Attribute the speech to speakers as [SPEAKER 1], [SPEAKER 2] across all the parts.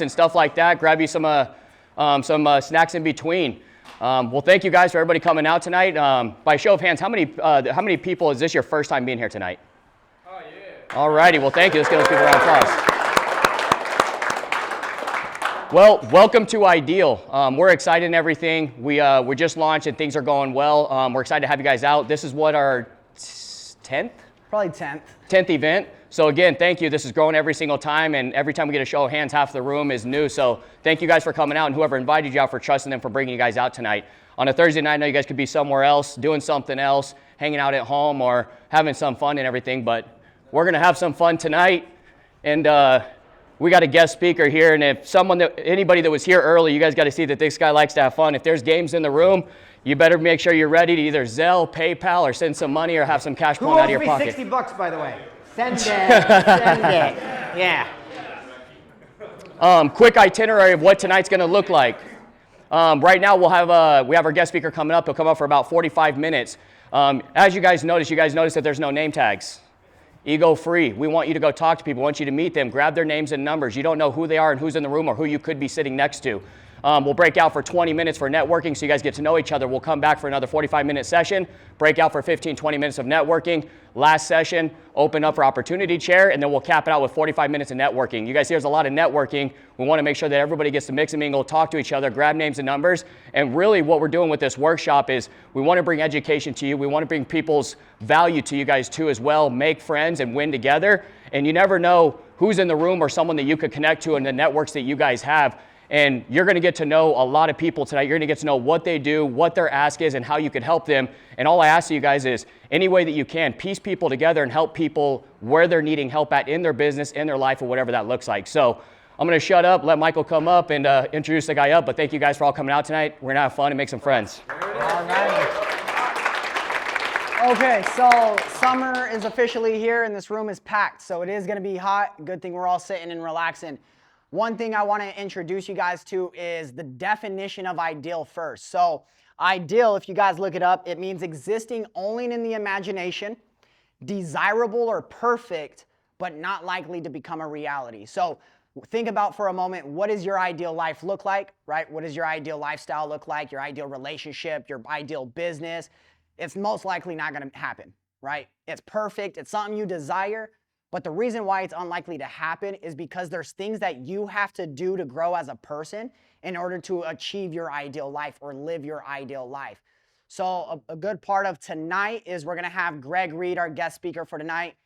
[SPEAKER 1] and stuff like that. Grab you some snacks in between. Well, thank you guys for everybody coming out tonight. By show of hands, how many people, is this your first time being here tonight?
[SPEAKER 2] Oh, yeah.
[SPEAKER 1] All righty, well, thank you. Let's give those people a round of applause. Well, welcome to Ideal. We're excited and everything. We just launched and things are going well. We're excited to have you guys out. This is what, our 10th?
[SPEAKER 3] Probably 10th.
[SPEAKER 1] 10th event. So again, thank you. This is growing every single time, and every time we get a show of hands, half the room is new. So thank you guys for coming out, and whoever invited you out for trusting them for bringing you guys out tonight. On a Thursday night, I know you guys could be somewhere else, doing something else, hanging out at home, or having some fun and everything, but we're going to have some fun tonight. And we got a guest speaker here, and if anybody that was here early, you guys got to see that this guy likes to have fun. If there's games in the room, you better make sure you're ready to either Zelle, PayPal, or send some money or have some cash pulling out of your pocket.
[SPEAKER 3] Who owes me $60, by the way? Send it. Send it. Yeah.
[SPEAKER 1] Quick itinerary of what tonight's going to look like. Right now we have our guest speaker coming up. He'll come up for about 45 minutes. As you guys notice that there's no name tags. Ego free. We want you to go talk to people. We want you to meet them, grab their names and numbers. You don't know who they are and who's in the room or who you could be sitting next to. We'll break out for 20 minutes for networking so you guys get to know each other. We'll come back for another 45-minute session, break out for 15, 20 minutes of networking. Last session, open up for opportunity chair, and then we'll cap it out with 45 minutes of networking. You guys see there's a lot of networking. We want to make sure that everybody gets to mix and mingle, talk to each other, grab names and numbers. And really what we're doing with this workshop is we want to bring education to you. We want to bring people's value to you guys too as well, make friends and win together. And you never know who's in the room or someone that you could connect to in the networks that you guys have. And you're going to get to know a lot of people tonight. You're going to get to know what they do, what their ask is, and how you can help them. And all I ask of you guys is any way that you can, piece people together and help people where they're needing help at in their business, in their life, or whatever that looks like. So I'm going to shut up, let Michael come up and introduce the guy up. But thank you guys for all coming out tonight. We're going to have fun and make some friends.
[SPEAKER 3] All right. Okay, so summer is officially here and this room is packed. So it is going to be hot. Good thing we're all sitting and relaxing. One thing I want to introduce you guys to is the definition of ideal first. So ideal, if you guys look it up, it means existing only in the imagination, desirable or perfect, but not likely to become a reality. So think about for a moment, what does your ideal life look like, right? What does your ideal lifestyle look like? Your ideal relationship, your ideal business? It's most likely not going to happen, right? It's perfect. It's something you desire. But the reason why it's unlikely to happen is because there's things that you have to do to grow as a person in order to achieve your ideal life or live your ideal life. So a good part of tonight is we're going to have Reid, our guest speaker for tonight.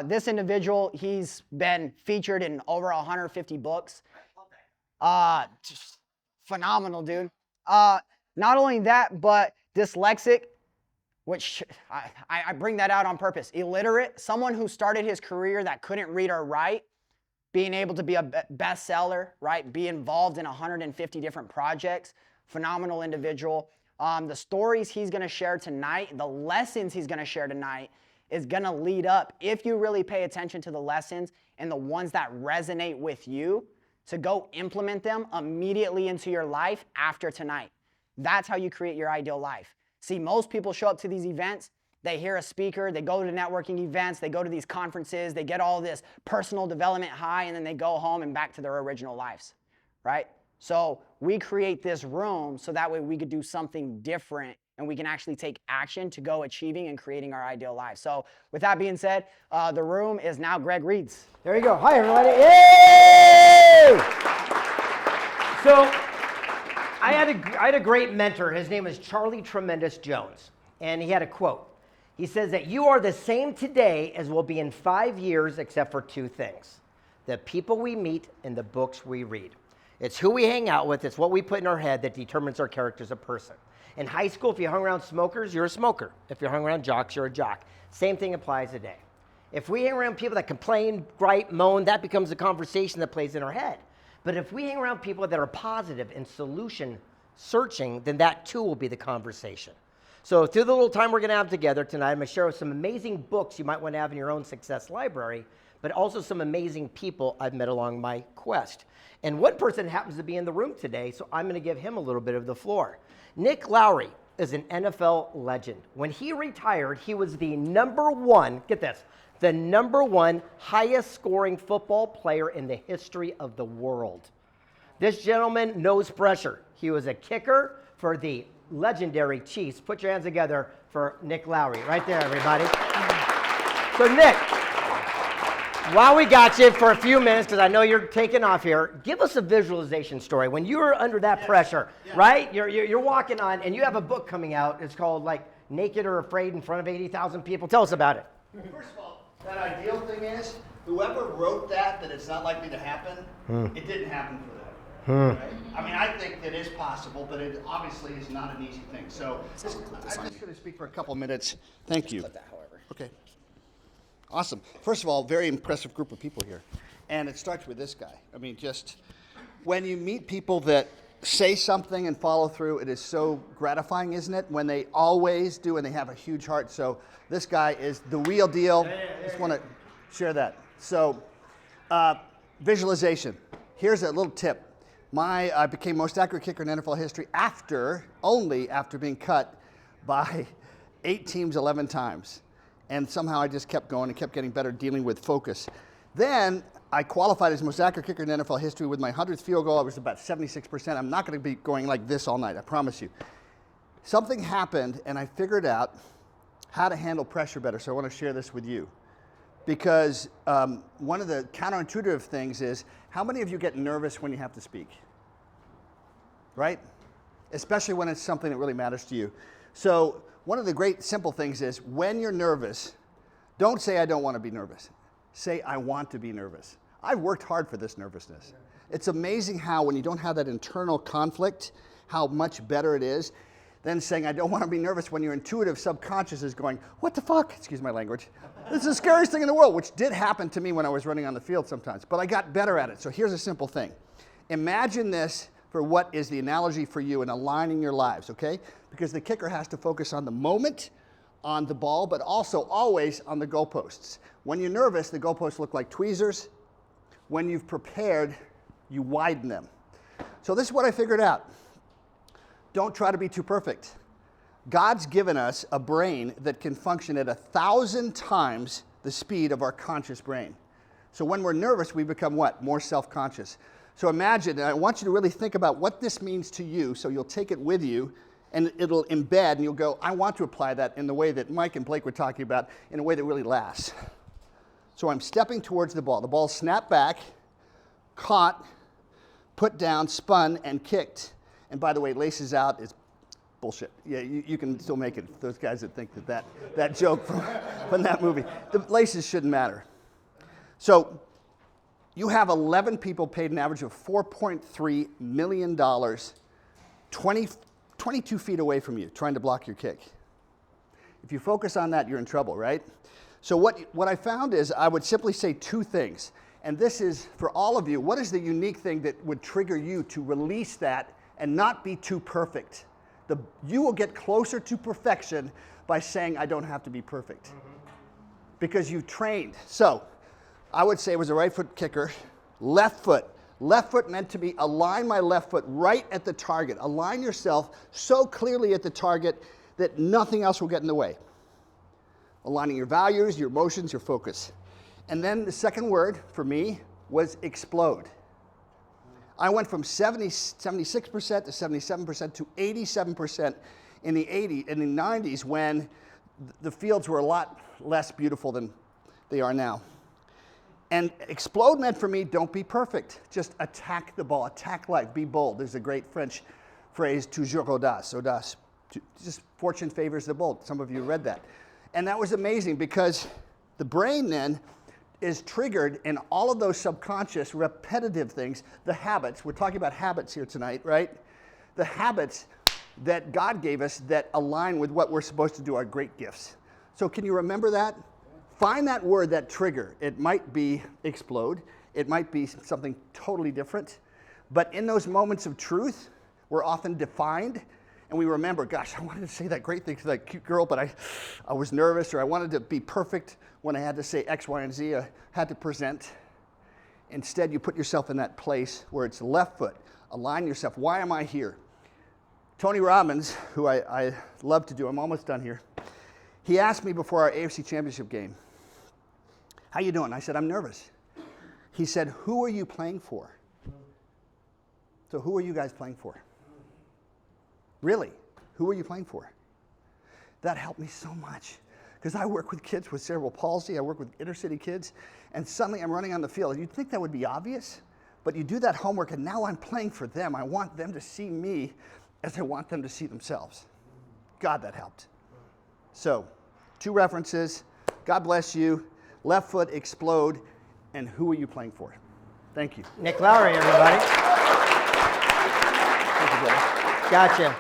[SPEAKER 3] This individual, he's been featured in over 150 books. Just phenomenal, dude. Not only that, but dyslexic, which I bring that out on purpose. Illiterate, someone who started his career that couldn't read or write, being able to be a bestseller, right? Be involved in 150 different projects. Phenomenal individual. The stories he's going to share tonight, the lessons he's going to share tonight is going to lead up, if you really pay attention to the lessons and the ones that resonate with you, to go implement them immediately into your life after tonight. That's how you create your ideal life. See, most people show up to these events, they hear a speaker, they go to networking events, they go to these conferences, they get all this personal development high, and then they go home and back to their original lives, right? So we create this room so that way we could do something different and we can actually take action to go achieving and creating our ideal life. So with that being said, the room is now Reid's.
[SPEAKER 4] There you go. Hi, everybody. Yay! So I had a great mentor. His name is Charlie Tremendous Jones, and he had a quote. He says that you are the same today as will be in 5 years except for two things: the people we meet and the books we read. It's who we hang out with. It's what we put in our head that determines our character as a person. In high school, if you hung around smokers, you're a smoker. If you hung around jocks, you're a jock. Same thing applies today. If we hang around people that complain, gripe, moan, that becomes a conversation that plays in our head. But if we hang around people that are positive and solution searching, then that too will be the conversation. So through the little time we're going to have together tonight, I'm going to share some amazing books you might want to have in your own success library, but also some amazing people I've met along my quest. And one person happens to be in the room today, so I'm going to give him a little bit of the floor. Nick Lowry is an NFL legend. When he retired, he was the #1, get this, the #1 highest scoring football player in the history of the world. This gentleman knows pressure. He was a kicker for the legendary Chiefs. Put your hands together for Nick Lowry. Right there, everybody. So, Nick, while we got you for a few minutes, because I know you're taking off here, give us a visualization story. When you were under that pressure, right? You're walking on, and you have a book coming out. It's called, like, Naked or Afraid in Front of 80,000 People. Tell us about it.
[SPEAKER 2] First of all, that ideal thing is, whoever wrote that it's not likely to happen, it didn't happen for them. Right? I mean, I think that is possible, but it obviously is not an easy thing. So I'm just going to speak for a couple minutes. Thank you. Okay. Awesome. First of all, very impressive group of people here. And it starts with this guy. I mean, just when you meet people that say something and follow through, it is so gratifying, isn't it? When they always do and they have a huge heart. So this guy is the real deal. Just want to share that. So visualization. Here's a little tip. I became most accurate kicker in NFL history only after being cut by 8 teams 11 times. And somehow I just kept going and kept getting better dealing with focus. Then I qualified as most accurate kicker in NFL history with my 100th field goal. I was about 76%. I'm not going to be going like this all night, I promise you. Something happened and I figured out how to handle pressure better. So I want to share this with you. Because one of the counterintuitive things is, how many of you get nervous when you have to speak? Right? Especially when it's something that really matters to you. So one of the great simple things is, when you're nervous, don't say, I don't want to be nervous. Say, I want to be nervous. I've worked hard for this nervousness. It's amazing how, when you don't have that internal conflict, how much better it is than saying, I don't want to be nervous, when your intuitive subconscious is going, what the fuck? Excuse my language. This is the scariest thing in the world, which did happen to me when I was running on the field sometimes, but I got better at it. So here's a simple thing. Imagine this for what is the analogy for you in aligning your lives, okay? Because the kicker has to focus on the moment, on the ball, but also always on the goalposts. When you're nervous, the goalposts look like tweezers. When you've prepared, you widen them. So this is what I figured out. Don't try to be too perfect. God's given us a brain that can function at 1,000 times the speed of our conscious brain. So when we're nervous, we become what? More self-conscious. So imagine, and I want you to really think about what this means to you, so you'll take it with you, and it'll embed, and you'll go, I want to apply that in the way that Mike and Blake were talking about, in a way that really lasts. So I'm stepping towards the ball. The ball snapped back, caught, put down, spun, and kicked. And by the way, laces out is bullshit. Yeah, you can still make it. Those guys that think that joke from that movie. The laces shouldn't matter. So you have 11 people paid an average of $4.3 million, 22 feet away from you, trying to block your kick. If you focus on that, you're in trouble, right? So what I found is I would simply say 2 things. And this is, for all of you, what is the unique thing that would trigger you to release that and not be too perfect? You will get closer to perfection by saying, I don't have to be perfect. Because you've trained. So I would say it was a right foot kicker, left foot. Left foot meant to be align my left foot right at the target. Align yourself so clearly at the target that nothing else will get in the way. Aligning your values, your emotions, your focus. And then the second word for me was explode. I went from 76% to 77% to 87% in the 90s, when the fields were a lot less beautiful than they are now. And explode meant for me, don't be perfect. Just attack the ball, attack life, be bold. There's a great French phrase, toujours audace. Just fortune favors the bold. Some of you read that. And that was amazing, because the brain then is triggered in all of those subconscious repetitive things, the habits. We're talking about habits here tonight, right? The habits that God gave us that align with what we're supposed to do, our great gifts. So can you remember that? Find that word, that trigger. It might be explode. It might be something totally different. But in those moments of truth, we're often defined, and we remember, gosh, I wanted to say that great thing to that cute girl, but I was nervous, or I wanted to be perfect when I had to say X, Y, and Z. I had to present. Instead, you put yourself in that place where it's left foot. Align yourself. Why am I here? Tony Robbins, who I love to do, I'm almost done here. He asked me before our AFC Championship game, how you doing? I said, I'm nervous. He said, who are you playing for? So who are you guys playing for? Really, who are you playing for? That helped me so much because I work with kids with cerebral palsy. I work with inner city kids, and suddenly I'm running on the field. You'd think that would be obvious, but you do that homework, and now I'm playing for them. I want them to see me as I want them to see themselves. God, that helped. So, 2 references. God bless you. Left foot, explode, and who are you playing for? Thank you.
[SPEAKER 4] Nick Lowry, everybody.
[SPEAKER 2] Thank you, brother.
[SPEAKER 4] Gotcha.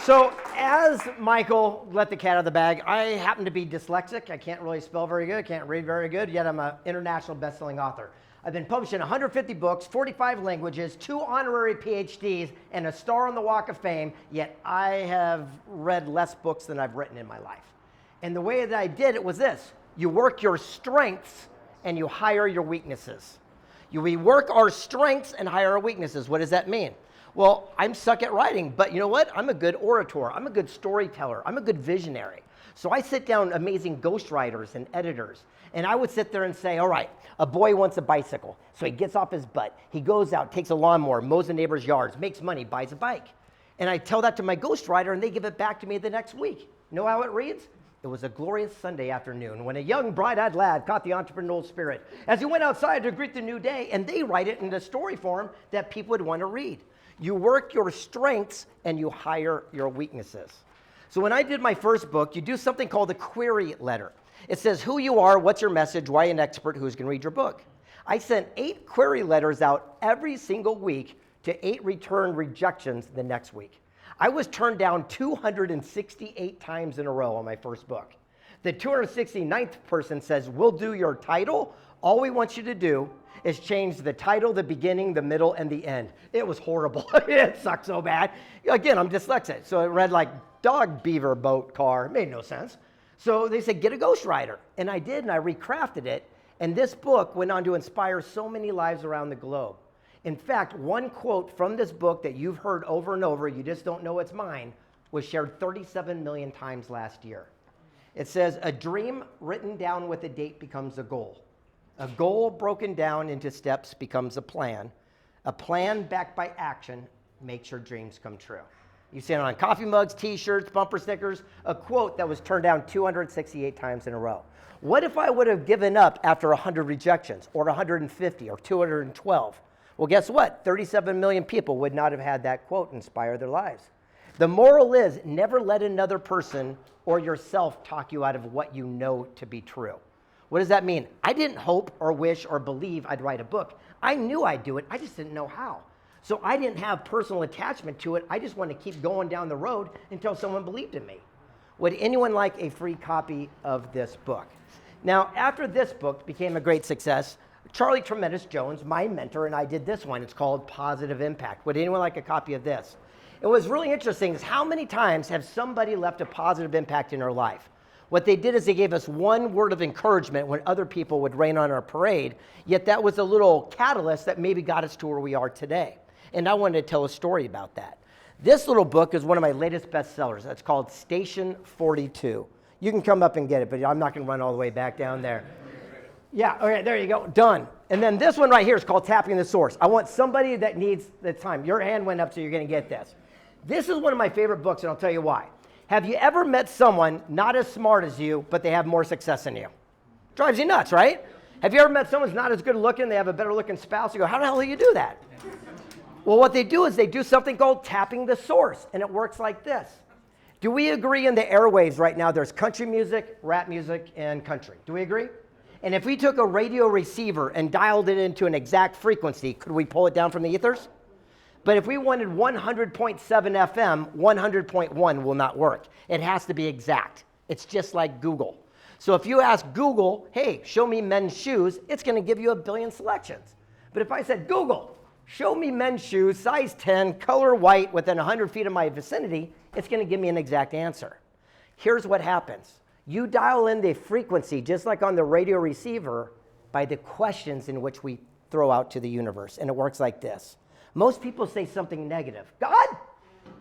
[SPEAKER 4] So as Michael let the cat out of the bag, I happen to be dyslexic. I can't really spell very good, can't read very good, yet I'm an international best-selling author. I've been published in 150 books, 45 languages, 2 honorary PhDs, and a star on the Walk of Fame, yet I have read less books than I've written in my life. And the way that I did it was this. You work your strengths and you hire your weaknesses. We work our strengths and hire our weaknesses. What does that mean? Well, I'm stuck at writing, but you know what? I'm a good orator. I'm a good storyteller. I'm a good visionary. So I sit down amazing ghostwriters and editors, and I would sit there and say, all right, a boy wants a bicycle. So he gets off his butt. He goes out, takes a lawnmower, mows the neighbor's yards, makes money, buys a bike. And I tell that to my ghostwriter, and they give it back to me the next week. You know how it reads? It was a glorious Sunday afternoon when a young, bright-eyed lad caught the entrepreneurial spirit as he went outside to greet the new day, and they write it in a story form that people would want to read. You work your strengths and you hire your weaknesses. So when I did my first book, you do something called a query letter. It says who you are, what's your message, why an expert, who's going to read your book. I sent 8 query letters out every single week to 8 return rejections the next week. I was turned down 268 times in a row on my first book. The 269th person says, we'll do your title. All we want you to do is change the title, the beginning, the middle, and the end. It was horrible. It sucked so bad. Again, I'm dyslexic, so it read like dog, beaver, boat, car. It made no sense. So they said, get a ghostwriter. And I did, and I recrafted it. And this book went on to inspire so many lives around the globe. In fact, one quote from this book that you've heard over and over, you just don't know it's mine, was shared 37 million times last year. It says, a dream written down with a date becomes a goal. A goal broken down into steps becomes a plan. A plan backed by action makes your dreams come true. You see it on coffee mugs, t-shirts, bumper stickers, a quote that was turned down 268 times in a row. What if I would have given up after 100 rejections, or 150, or 212? Well, guess what? 37 million people would not have had that quote inspire their lives. The moral is, never let another person or yourself talk you out of what you know to be true. What does that mean? I didn't hope or wish or believe I'd write a book. I knew I'd do it. I just didn't know how. So I didn't have personal attachment to it. I just wanted to keep going down the road until someone believed in me. Would anyone like a free copy of this book? Now, after this book became a great success, Charlie Tremendous Jones, my mentor, and I did this one. It's called Positive Impact. Would anyone like a copy of this? It was really interesting is how many times have somebody left a positive impact in their life? What they did is they gave us one word of encouragement when other people would rain on our parade, yet that was a little catalyst that maybe got us to where we are today. And I wanted to tell a story about that. This little book is one of my latest bestsellers. It's called Station 42. You can come up and get it, but I'm not going to run all the way back down there. Yeah, okay, there you go, done. And then this one right here is called Tapping the Source. I want somebody that needs the time. Your hand went up, so you're going to get this. This is one of my favorite books, and I'll tell you why. Have you ever met someone not as smart as you, but they have more success than you? Drives you nuts, right? Have you ever met someone who's not as good looking, they have a better looking spouse, you go, how the hell do you do that? Well, what they do is they do something called tapping the source, and it works like this. Do we agree in the airwaves right now there's country music, rap music, and country? Do we agree? And if we took a radio receiver and dialed it into an exact frequency, could we pull it down from the ethers? But if we wanted 100.7 FM, 100.1 will not work. It has to be exact. It's just like Google. So if you ask Google, hey, show me men's shoes, it's going to give you a billion selections. But if I said, Google, show me men's shoes, size 10, color white, within 100 feet of my vicinity, it's going to give me an exact answer. Here's what happens. You dial in the frequency, just like on the radio receiver, by the questions in which we throw out to the universe. And it works like this. Most people say something negative. God,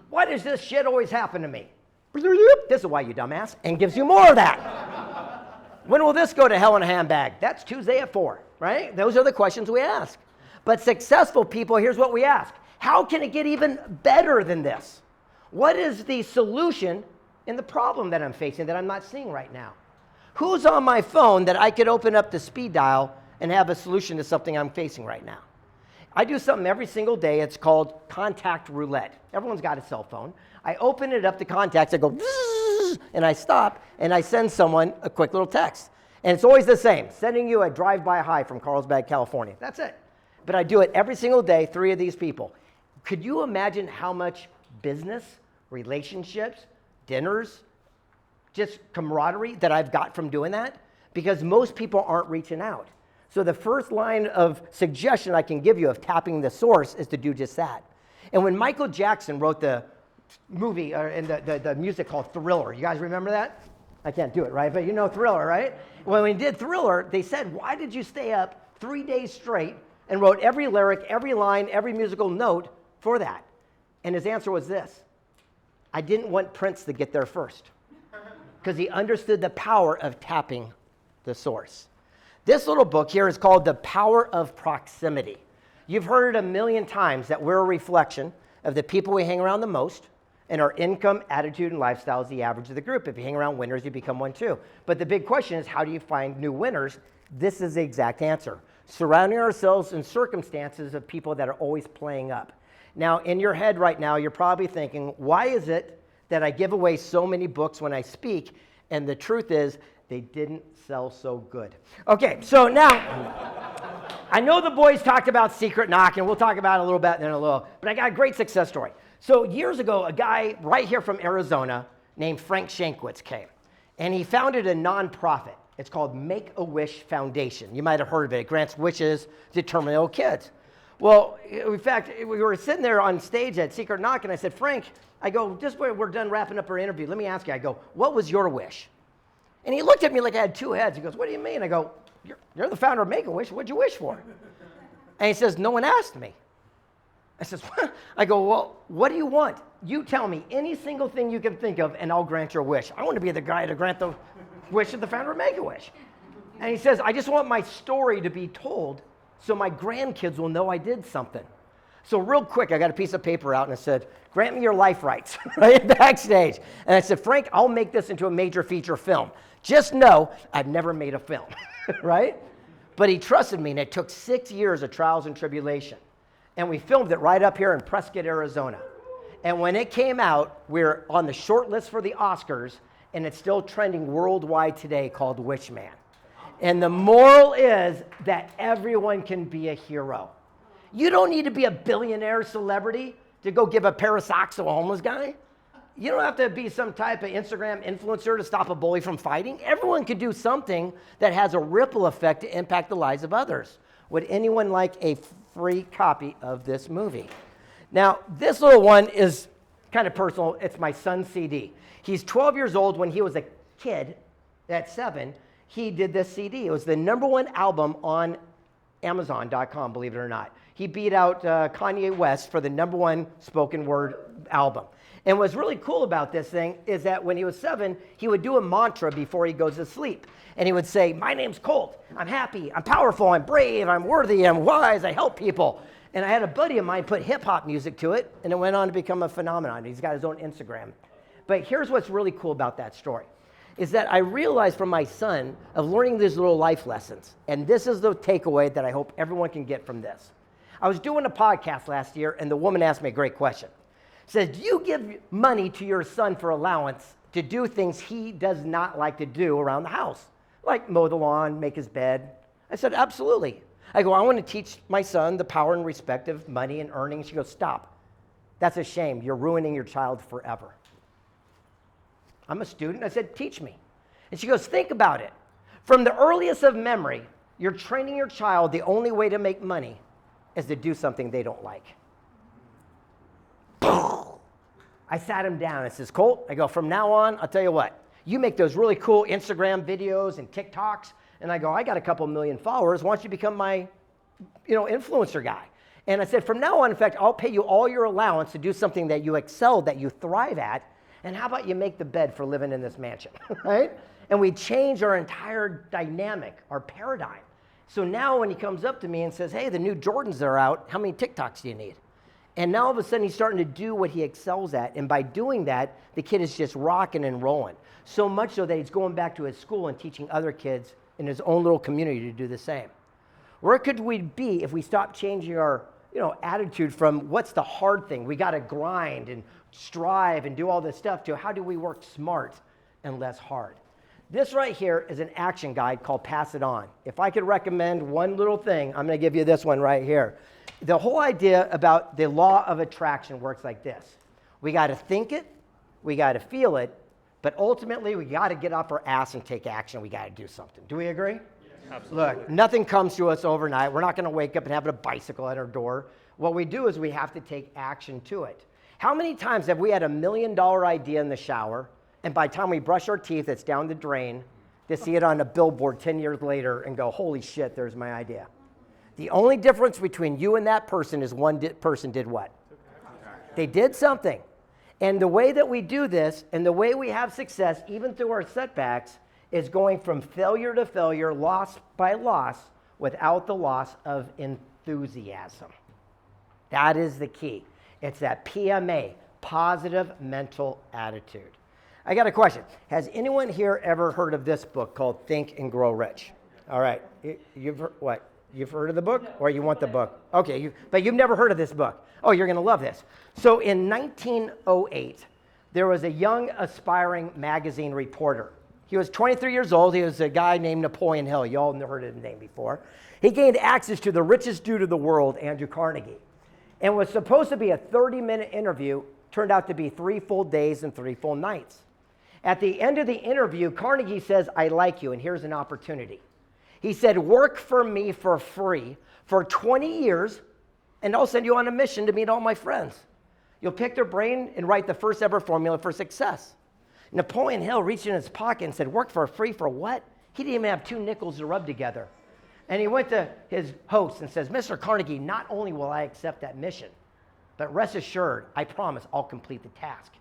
[SPEAKER 4] why does this shit always happen to me? This is why, you dumbass, and gives you more of that. When will this go to hell in a handbag? That's Tuesday at 4, right? Those are the questions we ask. But successful people, here's what we ask. How can it get even better than this? What is the solution in the problem that I'm facing that I'm not seeing right now? Who's on my phone that I could open up the speed dial and have a solution to something I'm facing right now? I do something every single day. It's called contact roulette. Everyone's got a cell phone. I open it up to contacts. I go, and I stop, and I send someone a quick little text. And it's always the same, sending you a drive-by hi from Carlsbad, California. That's it. But I do it every single day, 3 of these people. Could you imagine how much business, relationships, dinners, just camaraderie that I've got from doing that? Because most people aren't reaching out. So the first line of suggestion I can give you of tapping the source is to do just that. And when Michael Jackson wrote the movie and the music called Thriller, you guys remember that? I can't do it, right? But you know Thriller, right? When we did Thriller, they said, why did you stay up 3 days straight and wrote every lyric, every line, every musical note for that? And his answer was this: I didn't want Prince to get there first, because he understood the power of tapping the source. This little book here is called The Power of Proximity. You've heard it a million times that we're a reflection of the people we hang around the most, and our income, attitude, and lifestyle is the average of the group. If you hang around winners, you become one too. But the big question is, how do you find new winners? This is the exact answer. Surrounding ourselves in circumstances of people that are always playing up. Now, in your head right now, you're probably thinking, why is it that I give away so many books when I speak? And the truth is, they didn't sell so good. Okay, so now, I know the boys talked about Secret Knock, and we'll talk about it a little bit in a little, but I got a great success story. So years ago, a guy right here from Arizona named Frank Shankwitz came, and he founded a nonprofit. It's called Make-A-Wish Foundation. You might have heard of it. It grants wishes to terminally ill kids. Well, in fact, we were sitting there on stage at Secret Knock, and I said, Frank, I go, just when we're done wrapping up our interview, let me ask you, I go, what was your wish? And he looked at me like I had two heads. He goes, what do you mean? I go, you're the founder of Make-A-Wish. What'd you wish for? And he says, no one asked me. I says, what? I go, well, what do you want? You tell me any single thing you can think of, and I'll grant your wish. I want to be the guy to grant the wish of the founder of Make-A-Wish. And he says, I just want my story to be told so my grandkids will know I did something. So real quick, I got a piece of paper out and I said, grant me your life rights, right backstage. And I said, Frank, I'll make this into a major feature film. Just know I've never made a film, right? But he trusted me, and it took 6 years of trials and tribulation. And we filmed it right up here in Prescott, Arizona. And when it came out, we're on the short list for the Oscars, and it's still trending worldwide today, called Wish Man. And the moral is that everyone can be a hero. You don't need to be a billionaire celebrity to go give a pair of socks to a homeless guy. You don't have to be some type of Instagram influencer to stop a bully from fighting. Everyone can do something that has a ripple effect to impact the lives of others. Would anyone like a free copy of this movie? Now, this little one is kind of personal. It's my son's CD. He's 12 years old. When he was a kid, at 7, he did this CD. It was the #1 album on Amazon.com, believe it or not. He beat out Kanye West for the #1 spoken word album. And what's really cool about this thing is that when he was 7, he would do a mantra before he goes to sleep. And he would say, my name's Colt. I'm happy. I'm powerful. I'm brave. I'm worthy. I'm wise. I help people. And I had a buddy of mine put hip-hop music to it, and it went on to become a phenomenon. He's got his own Instagram. But here's what's really cool about that story, is that I realized from my son of learning these little life lessons, and this is the takeaway that I hope everyone can get from this. I was doing a podcast last year, and the woman asked me a great question. Says, do you give money to your son for allowance to do things he does not like to do around the house? Like mow the lawn, make his bed. I said, absolutely. I go, I want to teach my son the power and respect of money and earning. She goes, stop. That's a shame. You're ruining your child forever. I'm a student. I said, teach me. And she goes, think about it. From the earliest of memory, you're training your child the only way to make money is to do something they don't like. I sat him down and says, Colt, I go, from now on, I'll tell you what, you make those really cool Instagram videos and TikToks. And I go, I got a couple million followers. Why don't you become my, influencer guy? And I said, from now on, in fact, I'll pay you all your allowance to do something that you excel, that you thrive at. And how about you make the bed for living in this mansion, right? And we changed our entire dynamic, our paradigm. So now when he comes up to me and says, hey, the new Jordans are out, how many TikToks do you need? And now all of a sudden he's starting to do what he excels at. And by doing that, the kid is just rocking and rolling. So much so that he's going back to his school and teaching other kids in his own little community to do the same. Where could we be if we stopped changing our attitude from what's the hard thing? We got to grind and strive and do all this stuff to how do we work smart and less hard? This right here is an action guide called Pass It On. If I could recommend one little thing, I'm going to give you this one right here. The whole idea about the law of attraction works like this. We got to think it, we got to feel it, but ultimately we got to get off our ass and take action. We got to do something. Do we agree? Yes. Absolutely. Look, nothing comes to us overnight. We're not going to wake up and have a bicycle at our door. What we do is we have to take action to it. How many times have we had $1 million idea in the shower, and by the time we brush our teeth, it's down the drain, to see it on a billboard 10 years later and go, holy shit, there's my idea. The only difference between you and that person is one person did what? They did something. And the way that we do this and the way we have success, even through our setbacks, is going from failure to failure, loss by loss, without the loss of enthusiasm. That is the key. It's that PMA, positive mental attitude. I got a question. Has anyone here ever heard of this book called Think and Grow Rich? All right. You've heard what? You've heard of the book? Or you want the book? Okay, but you've never heard of this book. Oh, you're going to love this. So in 1908, there was a young aspiring magazine reporter. He was 23 years old. He was a guy named Napoleon Hill. You all never heard of his name before. He gained access to the richest dude of the world, Andrew Carnegie. And was supposed to be a 30-minute interview, turned out to be 3 full days and 3 full nights. At the end of the interview, Carnegie says, I like you, and here's an opportunity. He said, work for me for free for 20 years, and I'll send you on a mission to meet all my friends. You'll pick their brain and write the first ever formula for success. Napoleon Hill reached in his pocket and said, work for free for what? He didn't even have 2 nickels to rub together. And he went to his host and says, Mr. Carnegie, not only will I accept that mission, but rest assured, I promise I'll complete the task.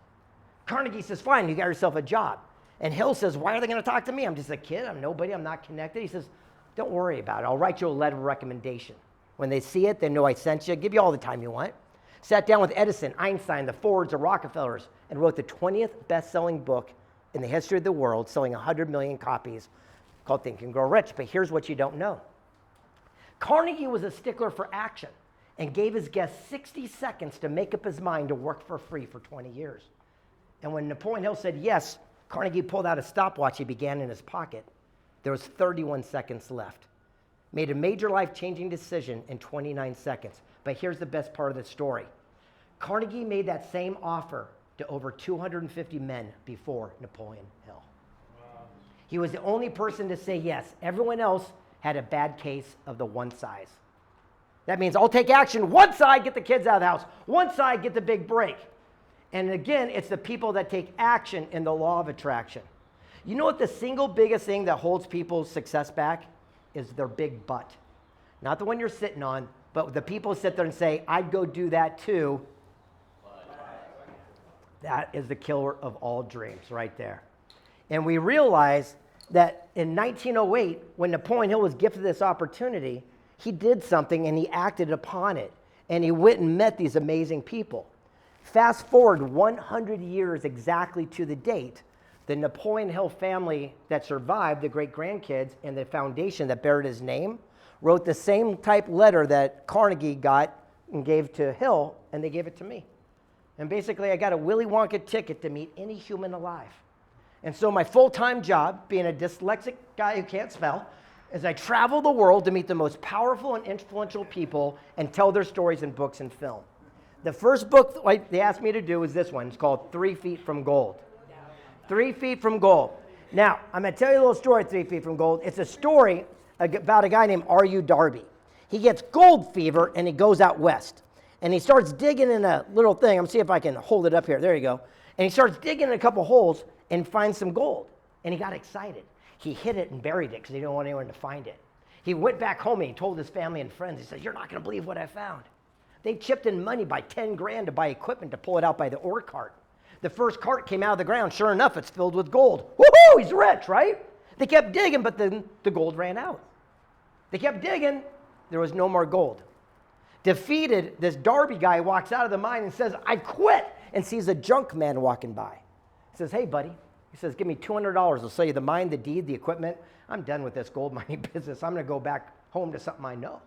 [SPEAKER 4] Carnegie says, fine, you got yourself a job. And Hill says, why are they going to talk to me? I'm just a kid. I'm nobody. I'm not connected. He says, don't worry about it. I'll write you a letter of recommendation. When they see it, they know I sent you. Give you all the time you want. Sat down with Edison, Einstein, the Fords, the Rockefellers, and wrote the 20th best-selling book in the history of the world, selling 100 million copies, called Think and Grow Rich. But here's what you don't know. Carnegie was a stickler for action and gave his guests 60 seconds to make up his mind to work for free for 20 years. And when Napoleon Hill said yes, Carnegie pulled out a stopwatch he began in his pocket. There was 31 seconds left. Made a major life-changing decision in 29 seconds. But here's the best part of the story. Carnegie made that same offer to over 250 men before Napoleon Hill. Wow. He was the only person to say yes. Everyone else had a bad case of the one size. That means I'll take action. One side, get the kids out of the house. One side, get the big break. And again, it's the people that take action in the law of attraction. You know what the single biggest thing that holds people's success back is their big butt. Not the one you're sitting on, but the people sit there and say, I'd go do that too. That is the killer of all dreams right there. And we realize that in 1908, when Napoleon Hill was gifted this opportunity, he did something and he acted upon it. And he went and met these amazing people. Fast forward 100 years exactly to the date, the Napoleon Hill family that survived, the great-grandkids, and the foundation that bared his name, wrote the same type letter that Carnegie got and gave to Hill, and they gave it to me. And basically, I got a Willy Wonka ticket to meet any human alive. And so my full-time job, being a dyslexic guy who can't spell, is I travel the world to meet the most powerful and influential people and tell their stories in books and film. The first book they asked me to do is this one. It's called 3 Feet from Gold. 3 Feet from Gold. Now, I'm going to tell you a little story, 3 Feet from Gold. It's a story about a guy named R.U. Darby. He gets gold fever, and he goes out west. And he starts digging in a little thing. I'm going to see if I can hold it up here. There you go. And he starts digging in a couple holes and finds some gold. And he got excited. He hid it and buried it because he didn't want anyone to find it. He went back home and he told his family and friends. He said, you're not going to believe what I found. They chipped in money by 10 grand to buy equipment to pull it out by the ore cart. The first cart came out of the ground. Sure enough, it's filled with gold. Woohoo, he's rich, right? They kept digging, but then the gold ran out. They kept digging. There was no more gold. Defeated, this Darby guy walks out of the mine and says, I quit, and sees a junk man walking by. He says, hey, buddy. He says, give me $200. I'll sell you the mine, the deed, the equipment. I'm done with this gold mining business. I'm going to go back home to something I know.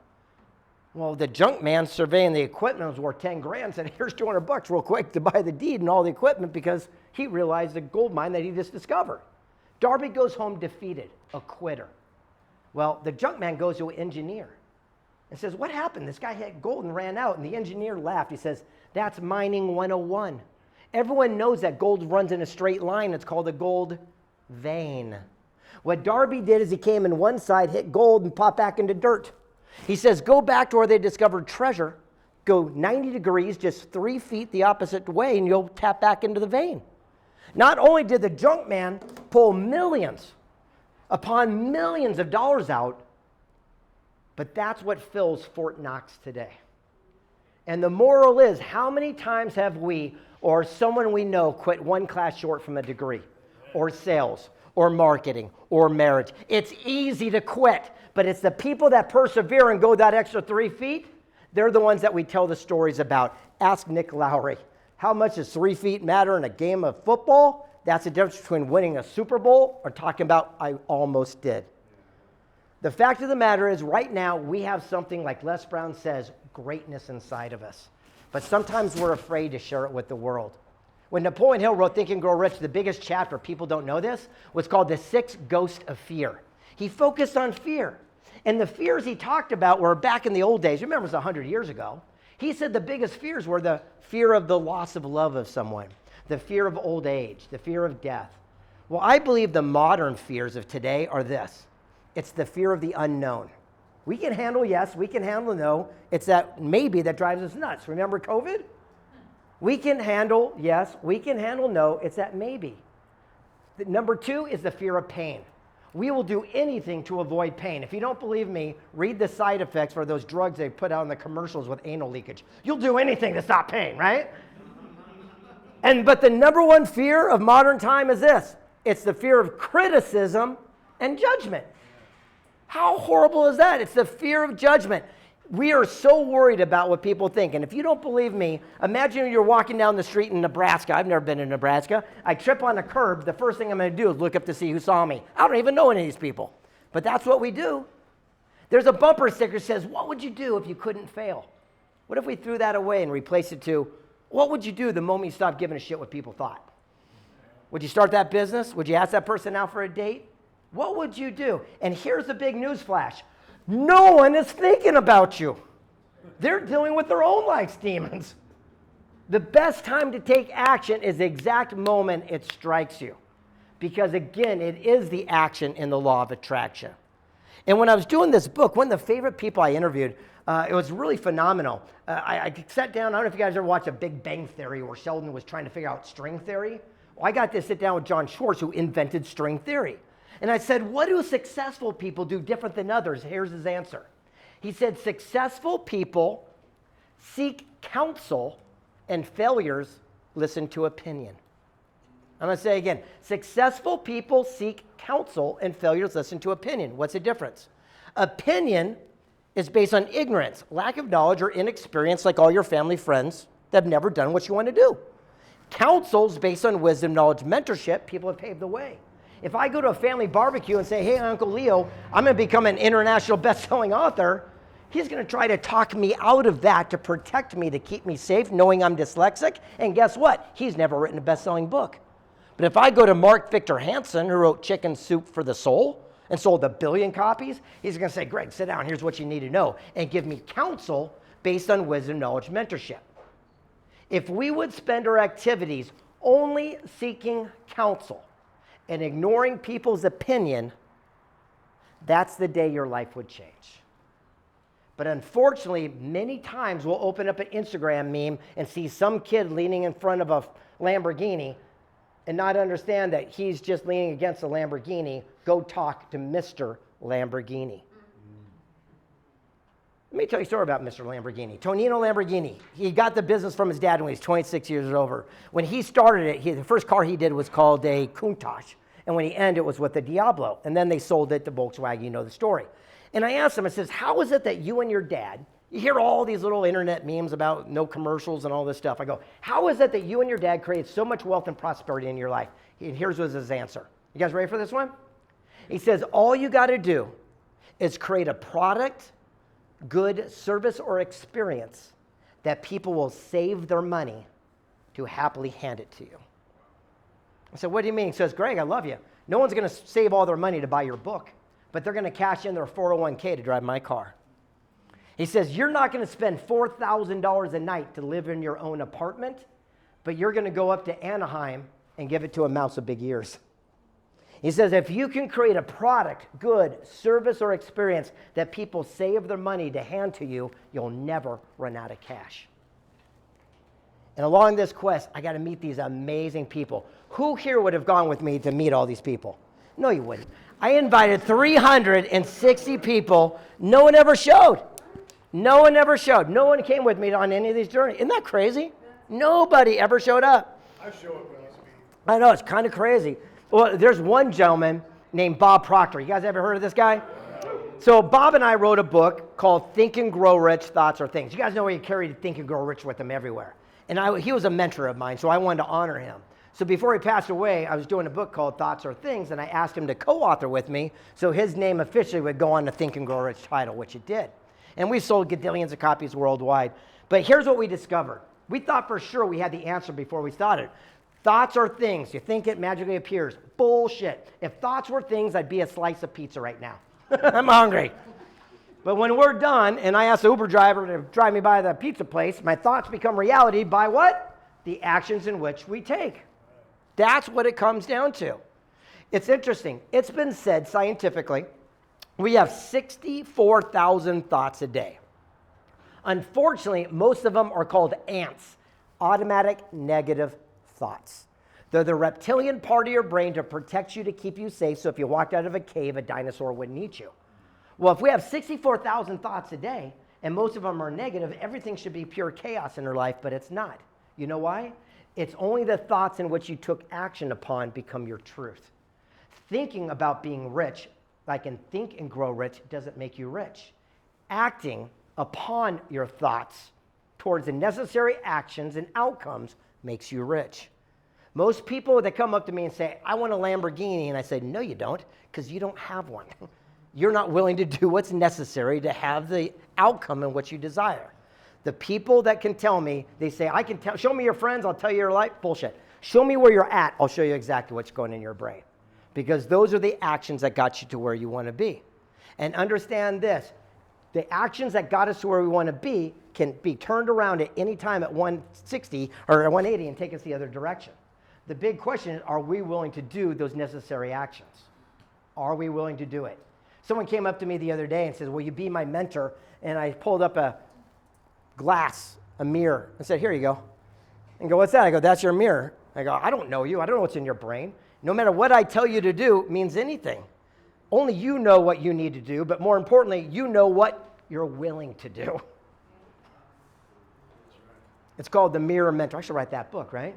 [SPEAKER 4] Well, the junk man surveying the equipment was worth 10 grand, said, here's $200 real quick to buy the deed and all the equipment because he realized the gold mine that he just discovered. Darby goes home defeated, a quitter. Well, the junk man goes to an engineer and says, what happened? This guy hit gold and ran out. And the engineer laughed. He says, that's mining 101. Everyone knows that gold runs in a straight line. It's called a gold vein. What Darby did is he came in one side, hit gold, and popped back into dirt. He says, go back to where they discovered treasure, go 90 degrees, just 3 feet the opposite way, and you'll tap back into the vein. Not only did the junk man pull millions upon millions of dollars out, but that's what fills Fort Knox today. And the moral is, how many times have we or someone we know quit one class short from a degree, or sales, or marketing, or marriage? It's easy to quit, but it's the people that persevere and go that extra 3 feet, they're the ones that we tell the stories about. Ask Nick Lowry. How much does 3 feet matter in a game of football? That's the difference between winning a Super Bowl or talking about I almost did. The fact of the matter is, right now, we have something, like Les Brown says, greatness inside of us. But sometimes we're afraid to share it with the world. When Napoleon Hill wrote Think and Grow Rich, the biggest chapter, people don't know this, was called The Six Ghosts of Fear. He focused on fear. And the fears he talked about were back in the old days. Remember, it was 100 years ago. He said the biggest fears were the fear of the loss of love of someone, the fear of old age, the fear of death. Well, I believe the modern fears of today are this. It's the fear of the unknown. We can handle yes, we can handle no. It's that maybe that drives us nuts. Remember COVID? We can handle yes, we can handle no. It's that maybe. Number 2 is the fear of pain. We will do anything to avoid pain. If you don't believe me, read the side effects for those drugs they put out in the commercials with anal leakage. You'll do anything to stop pain, right? But the number 1 fear of modern time is this. It's the fear of criticism and judgment. How horrible is that? It's the fear of judgment. We are so worried about what people think. And if you don't believe me, imagine you're walking down the street in Nebraska. I've never been in Nebraska. I trip on a curb. The first thing I'm going to do is look up to see who saw me. I don't even know any of these people. But that's what we do. There's a bumper sticker that says, what would you do if you couldn't fail? What if we threw that away and replaced it to, what would you do the moment you stopped giving a shit what people thought? Would you start that business? Would you ask that person out for a date? What would you do? And here's the big news flash. No one is thinking about you. They're dealing with their own life's demons. The best time to take action is the exact moment it strikes you. Because again, it is the action in the law of attraction. And when I was doing this book, one of the favorite people I interviewed, it was really phenomenal. I sat down, I don't know if you guys ever watched a Big Bang Theory where Sheldon was trying to figure out string theory. Well, I got to sit down with John Schwartz, who invented string theory. And I said, what do successful people do different than others? Here's his answer. He said, successful people seek counsel and failures listen to opinion. I'm going to say again, successful people seek counsel and failures listen to opinion. What's the difference? Opinion is based on ignorance, lack of knowledge, or inexperience, like all your family friends that have never done what you want to do. Counsel is based on wisdom, knowledge, mentorship. People have paved the way. If I go to a family barbecue and say, hey, Uncle Leo, I'm going to become an international best-selling author, he's going to try to talk me out of that to protect me, to keep me safe, knowing I'm dyslexic. And guess what? He's never written a best-selling book. But if I go to Mark Victor Hansen, who wrote Chicken Soup for the Soul and sold 1 billion copies, he's going to say, Greg, sit down. Here's what you need to know. And give me counsel based on wisdom, knowledge, mentorship. If we would spend our activities only seeking counsel and ignoring people's opinion, that's the day your life would change. But unfortunately, many times we'll open up an Instagram meme and see some kid leaning in front of a Lamborghini and not understand that he's just leaning against a Lamborghini. Go talk to Mr. Lamborghini. Let me tell you a story about Mr. Lamborghini. Tonino Lamborghini. He got the business from his dad when he was 26 years over. When he started it, the first car he did was called a Countach. And when he ended, it was with the Diablo. And then they sold it to Volkswagen. You know the story. And I asked him, I says, how is it that you and your dad, you hear all these little internet memes about no commercials and all this stuff. I go, how is it that you and your dad created so much wealth and prosperity in your life? And here's his answer. You guys ready for this one? He says, all you got to do is create a product, good service, or experience that people will save their money to happily hand it to you. I said, what do you mean? He says, Greg, I love you. No one's going to save all their money to buy your book, but they're going to cash in their 401k to drive my car. He says, you're not going to spend $4,000 a night to live in your own apartment, but you're going to go up to Anaheim and give it to a mouse with big ears. He says, if you can create a product, good, service, or experience that people save their money to hand to you, you'll never run out of cash. And along this quest, I got to meet these amazing people. Who here would have gone with me to meet all these people? No, you wouldn't. I invited 360 people. No one ever showed. No one ever showed. No one came with me on any of these journeys. Isn't that crazy? Nobody ever showed up.
[SPEAKER 5] I show up when I speak.
[SPEAKER 4] I know, it's kind of crazy. Well, there's one gentleman named Bob Proctor. You guys ever heard of this guy? So Bob and I wrote a book called Think and Grow Rich, Thoughts Are Things. You guys know he carried Think and Grow Rich with him everywhere. And he was a mentor of mine, so I wanted to honor him. So before he passed away, I was doing a book called Thoughts Are Things, and I asked him to co-author with me so his name officially would go on the Think and Grow Rich title, which it did. And we sold gadillions of copies worldwide. But here's what we discovered. We thought for sure we had the answer before we started. Thoughts are things. You think it magically appears. Bullshit. If thoughts were things, I'd be a slice of pizza right now. I'm hungry. But when we're done, and I ask the Uber driver to drive me by the pizza place, my thoughts become reality by what? The actions in which we take. That's what it comes down to. It's interesting. It's been said scientifically, we have 64,000 thoughts a day. Unfortunately, most of them are called ants, automatic negative thoughts. They're the reptilian part of your brain to protect you, to keep you safe, so if you walked out of a cave, a dinosaur wouldn't eat you. Well, if we have 64,000 thoughts a day, and most of them are negative, everything should be pure chaos in your life, but it's not. You know why? It's only the thoughts in which you took action upon become your truth. Thinking about being rich, like in Think and Grow Rich, doesn't make you rich. Acting upon your thoughts towards the necessary actions and outcomes makes you rich. Most people that come up to me and say, I want a Lamborghini, and I say, no, you don't, because you don't have one. You're not willing to do what's necessary to have the outcome in what you desire. The people that can tell me, they say, I can tell, show me your friends, I'll tell you your life. Bullshit. Show me where you're at, I'll show you exactly what's going in your brain. Because those are the actions that got you to where you want to be. And understand this, the actions that got us to where we want to be can be turned around at any time at 160 or 180 and take us the other direction. The big question is, are we willing to do those necessary actions? Are we willing to do it? Someone came up to me the other day and said, will you be my mentor? And I pulled up a glass, a mirror, and said, here you go. And go, what's that? I go, that's your mirror. I go, I don't know you. I don't know what's in your brain. No matter what I tell you to do means anything. Only you know what you need to do, but more importantly, you know what you're willing to do. It's called The Mirror Mentor. I should write that book, right?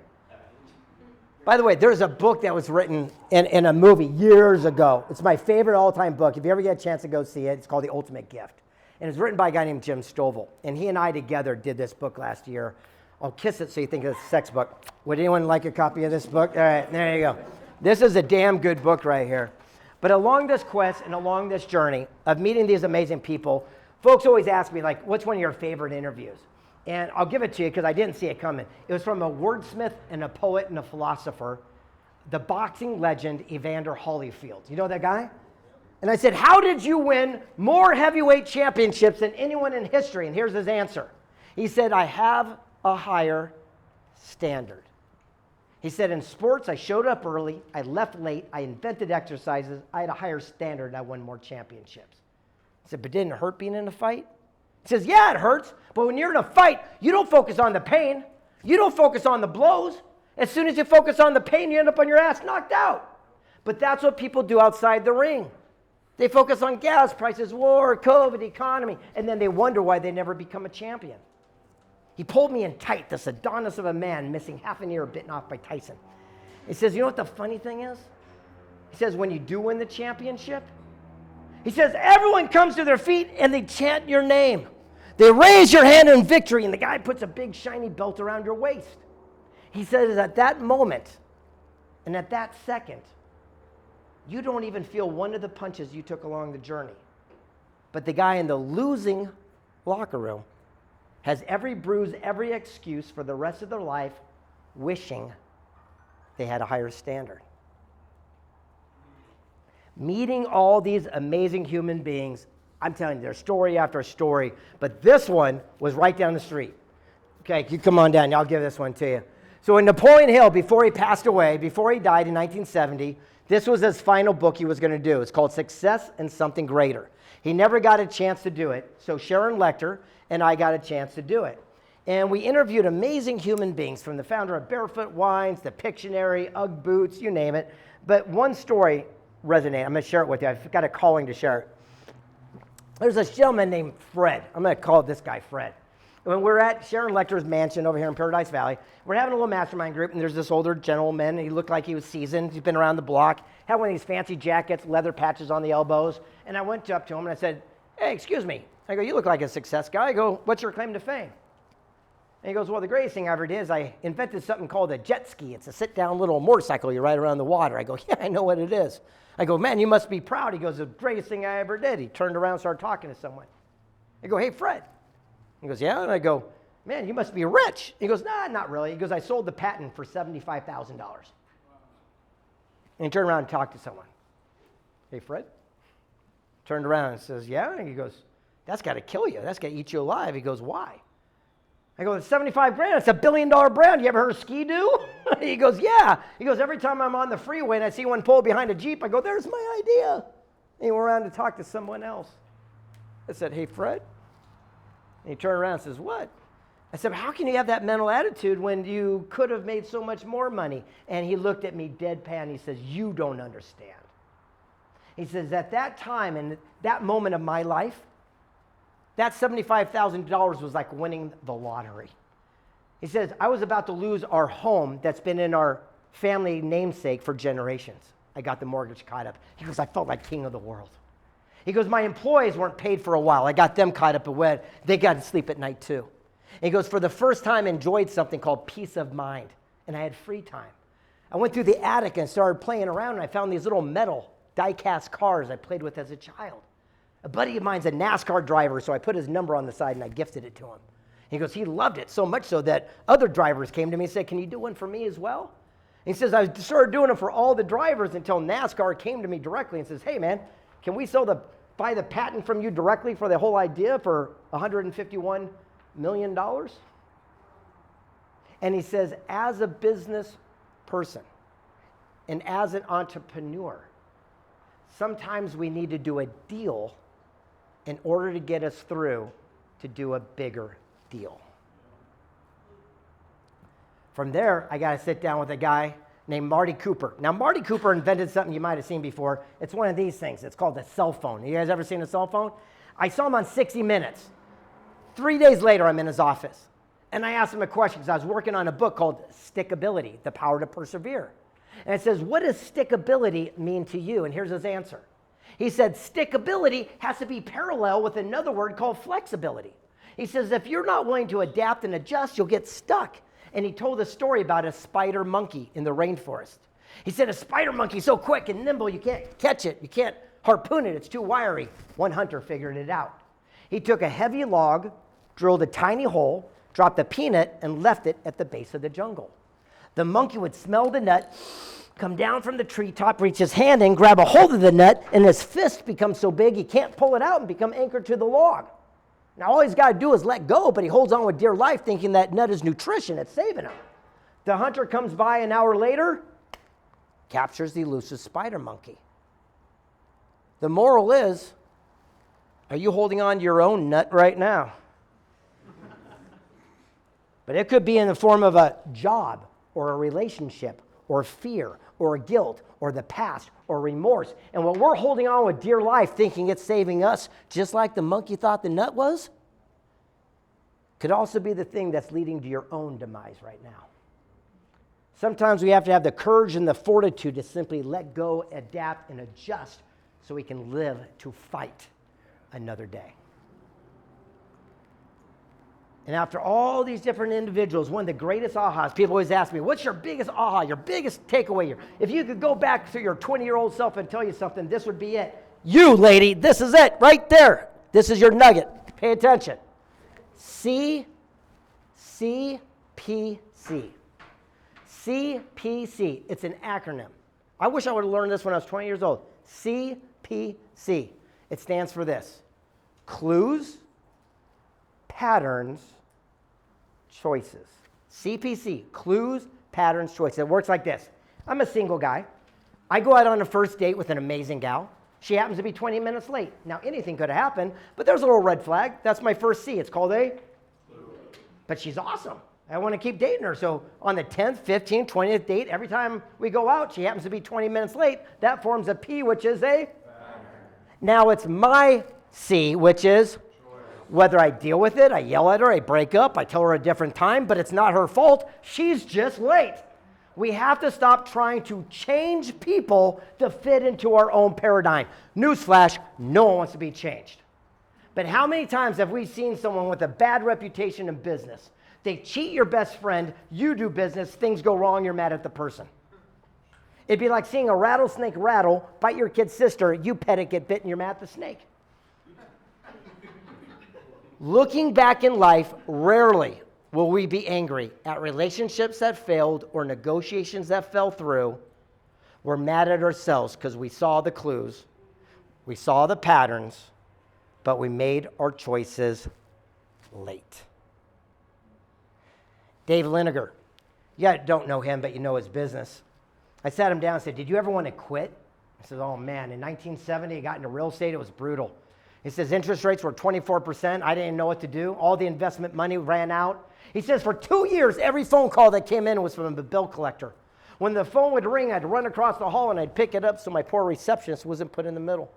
[SPEAKER 4] By the way, there's a book that was written in a movie years ago. It's my favorite all-time book. If you ever get a chance to go see it, it's called The Ultimate Gift. And it's written by a guy named Jim Stovall. And he and I together did this book last year. I'll kiss it so you think it's a sex book. Would anyone like a copy of this book? All right, there you go. This is a damn good book right here. But along this quest and along this journey of meeting these amazing people, folks always ask me, like, what's one of your favorite interviews? And I'll give it to you because I didn't see it coming. It was from a wordsmith and a poet and a philosopher, the boxing legend Evander Holyfield. You know that guy? And I said, how did you win more heavyweight championships than anyone in history? And here's his answer. He said, I have a higher standard. He said, in sports, I showed up early, I left late, I invented exercises, I had a higher standard, and I won more championships. He said, but didn't it hurt being in a fight? He says, yeah, it hurts, but when you're in a fight, you don't focus on the pain. You don't focus on the blows. As soon as you focus on the pain, you end up on your ass knocked out. But that's what people do outside the ring. They focus on gas prices, war, COVID, economy, and then they wonder why they never become a champion. He pulled me in tight, this Adonis of a man, missing half an ear bitten off by Tyson. He says, you know what the funny thing is? He says, when you do win the championship, he says, everyone comes to their feet and they chant your name. They raise your hand in victory, and the guy puts a big shiny belt around your waist. He says, at that moment, and at that second, you don't even feel one of the punches you took along the journey. But the guy in the losing locker room has every bruise, every excuse for the rest of their life, wishing they had a higher standard. Meeting all these amazing human beings, I'm telling you, there's story after story, but this one was right down the street. Okay, you come on down, I'll give this one to you. So in Napoleon Hill, before he passed away, before he died in 1970, this was his final book he was going to do. It's called Success and Something Greater. He never got a chance to do it, so Sharon Lecter and I got a chance to do it. And we interviewed amazing human beings, from the founder of Barefoot Wines, the Pictionary, Ugg Boots, you name it. But one story resonated. I'm going to share it with you. I've got a calling to share it. There's this gentleman named Fred. I'm going to call this guy Fred. When we're at Sharon Lecter's mansion over here in Paradise Valley, we're having a little mastermind group, and there's this older gentleman. He looked like he was seasoned. He's been around the block, had one of these fancy jackets, leather patches on the elbows. And I went up to him and I said, hey, excuse me. I go, you look like a success guy. I go, what's your claim to fame? And he goes, well, the greatest thing I ever did is I invented something called a jet ski. It's a sit-down little motorcycle you ride around the water. I go, yeah, I know what it is. I go, man, you must be proud. He goes, the greatest thing I ever did. He turned around and started talking to someone. I go, hey, Fred. He goes, yeah. And I go, man, you must be rich. He goes, nah, not really. He goes, I sold the patent for $75,000. And he turned around and talked to someone. Hey, Fred. Turned around and says, yeah. And he goes, that's got to kill you. That's got to eat you alive. He goes, why? I go, it's 75 grand. It's $1 billion brand. You ever heard of Ski-Doo? He goes, yeah. He goes, every time I'm on the freeway and I see one pull behind a Jeep, I go, there's my idea. And he went around to talk to someone else. I said, hey, Fred. And he turned around and says, what? I said, how can you have that mental attitude when you could have made so much more money? And he looked at me deadpan. He says, you don't understand. He says, at that time and that moment of my life, that $75,000 was like winning the lottery. He says, I was about to lose our home that's been in our family namesake for generations. I got the mortgage caught up. He goes, I felt like king of the world. He goes, my employees weren't paid for a while. I got them caught up at wed. They got to sleep at night too. And he goes, for the first time, enjoyed something called peace of mind. And I had free time. I went through the attic and started playing around, and I found these little metal die-cast cars I played with as a child. A buddy of mine's a NASCAR driver, so I put his number on the side and I gifted it to him. He goes, he loved it so much so that other drivers came to me and said, can you do one for me as well? And he says, I started doing them for all the drivers until NASCAR came to me directly and says, hey man, can we buy the patent from you directly for the whole idea for $151 million? And he says, as a business person and as an entrepreneur, sometimes we need to do a deal in order to get us through to do a bigger deal. From there, I got to sit down with a guy named Marty Cooper. Now, Marty Cooper invented something you might have seen before. It's one of these things. It's called a cell phone. You guys ever seen a cell phone? I saw him on 60 Minutes. 3 days later, I'm in his office. And I asked him a question because I was working on a book called Stickability, The Power to Persevere. And it says, what does stickability mean to you? And here's his answer. He said, stickability has to be parallel with another word called flexibility. He says, if you're not willing to adapt and adjust, you'll get stuck. And he told a story about a spider monkey in the rainforest. He said, a spider monkey so quick and nimble, you can't catch it. You can't harpoon it. It's too wiry. One hunter figured it out. He took a heavy log, drilled a tiny hole, dropped a peanut, and left it at the base of the jungle. The monkey would smell the nut, come down from the treetop, reach his hand in, grab a hold of the nut, and his fist becomes so big he can't pull it out and become anchored to the log. Now, all he's got to do is let go, but he holds on with dear life, thinking that nut is nutrition. It's saving him. The hunter comes by an hour later, captures the elusive spider monkey. The moral is, are you holding on to your own nut right now? But it could be in the form of a job or a relationship or fear or guilt or the past or remorse. And when we're holding on with dear life thinking it's saving us, just like the monkey thought the nut was, could also be the thing that's leading to your own demise right now. Sometimes we have to have the courage and the fortitude to simply let go, adapt, and adjust so we can live to fight another day. And after all these different individuals, one of the greatest ahas, people always ask me, what's your biggest aha, your biggest takeaway here? If you could go back to your 20-year-old self and tell you something, this would be it. You, lady, this is it right there. This is your nugget. Pay attention. CPC. CPC. It's an acronym. I wish I would have learned this when I was 20 years old. CPC. It stands for this: clues, patterns, choices. CPC, clues, patterns, choices. It works like this. I'm a single guy. I go out on a first date with an amazing gal. She happens to be 20 minutes late. Now, anything could have happened, but there's a little red flag. That's my first C. It's called a clue. But she's awesome. I want to keep dating her. So on the 10th, 15th, 20th date, every time we go out, she happens to be 20 minutes late. That forms a P, which is a pattern. Now it's my C, which is whether I deal with it, I yell at her, I break up, I tell her a different time, but it's not her fault. She's just late. We have to stop trying to change people to fit into our own paradigm. Newsflash, no one wants to be changed. But how many times have we seen someone with a bad reputation in business? They cheat your best friend, you do business, things go wrong, you're mad at the person. It'd be like seeing a rattlesnake rattle, bite your kid's sister, you pet it, get bit, and you're mad at the snake. Looking back in life, rarely will we be angry at relationships that failed or negotiations that fell through. We're mad at ourselves because we saw the clues, we saw the patterns, but we made our choices late. Dave Liniger, you don't know him, but you know his business. I sat him down and said, did you ever want to quit? I said, oh man, in 1970, I got into real estate, it was brutal. He says, interest rates were 24%, I didn't know what to do, all the investment money ran out. He says, for 2 years, every phone call that came in was from the bill collector. When the phone would ring, I'd run across the hall and I'd pick it up so my poor receptionist wasn't put in the middle.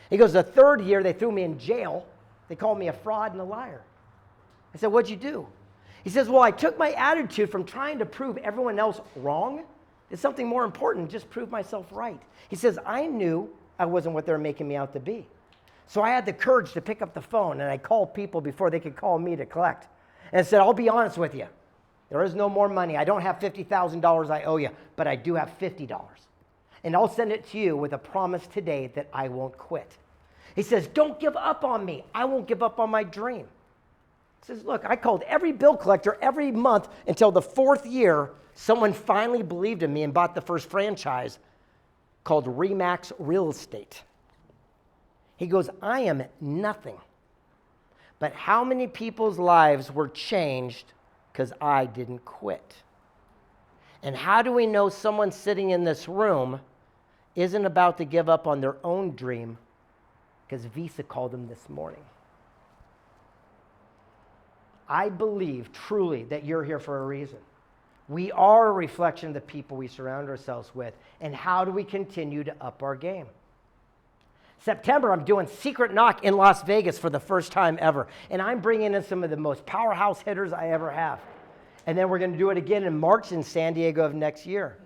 [SPEAKER 4] He goes, the third year, they threw me in jail. They called me a fraud and a liar. I said, what'd you do? He says, well, I took my attitude from trying to prove everyone else wrong to something more important, just prove myself right. He says, I knew I wasn't what they were making me out to be. So I had the courage to pick up the phone, and I called people before they could call me to collect. And I said, I'll be honest with you. There is no more money. I don't have $50,000 I owe you, but I do have $50. And I'll send it to you with a promise today that I won't quit. He says, don't give up on me. I won't give up on my dream. He says, look, I called every bill collector every month until the fourth year, someone finally believed in me and bought the first franchise called Remax Real Estate. He goes, I am nothing. But how many people's lives were changed because I didn't quit? And how do we know someone sitting in this room isn't about to give up on their own dream? Because Visa called them this morning. I believe truly that you're here for a reason. We are a reflection of the people we surround ourselves with. And how do we continue to up our game? September, I'm doing Secret Knock in Las Vegas for the first time ever. And I'm bringing in some of the most powerhouse hitters I ever have. And then we're going to do it again in March in San Diego of next year.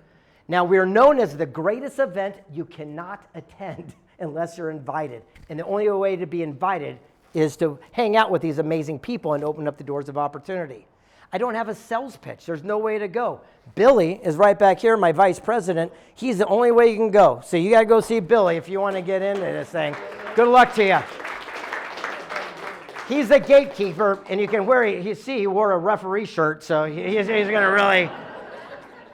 [SPEAKER 4] Now, we're known as the greatest event you cannot attend unless you're invited. And the only way to be invited is to hang out with these amazing people and open up the doors of opportunity. I don't have a sales pitch. There's no way to go. Billy is right back here, my vice president. He's the only way you can go. So you got to go see Billy if you want to get into this thing. Good luck to you. He's the gatekeeper, and you can wear, you see he wore a referee shirt, so he's going to really,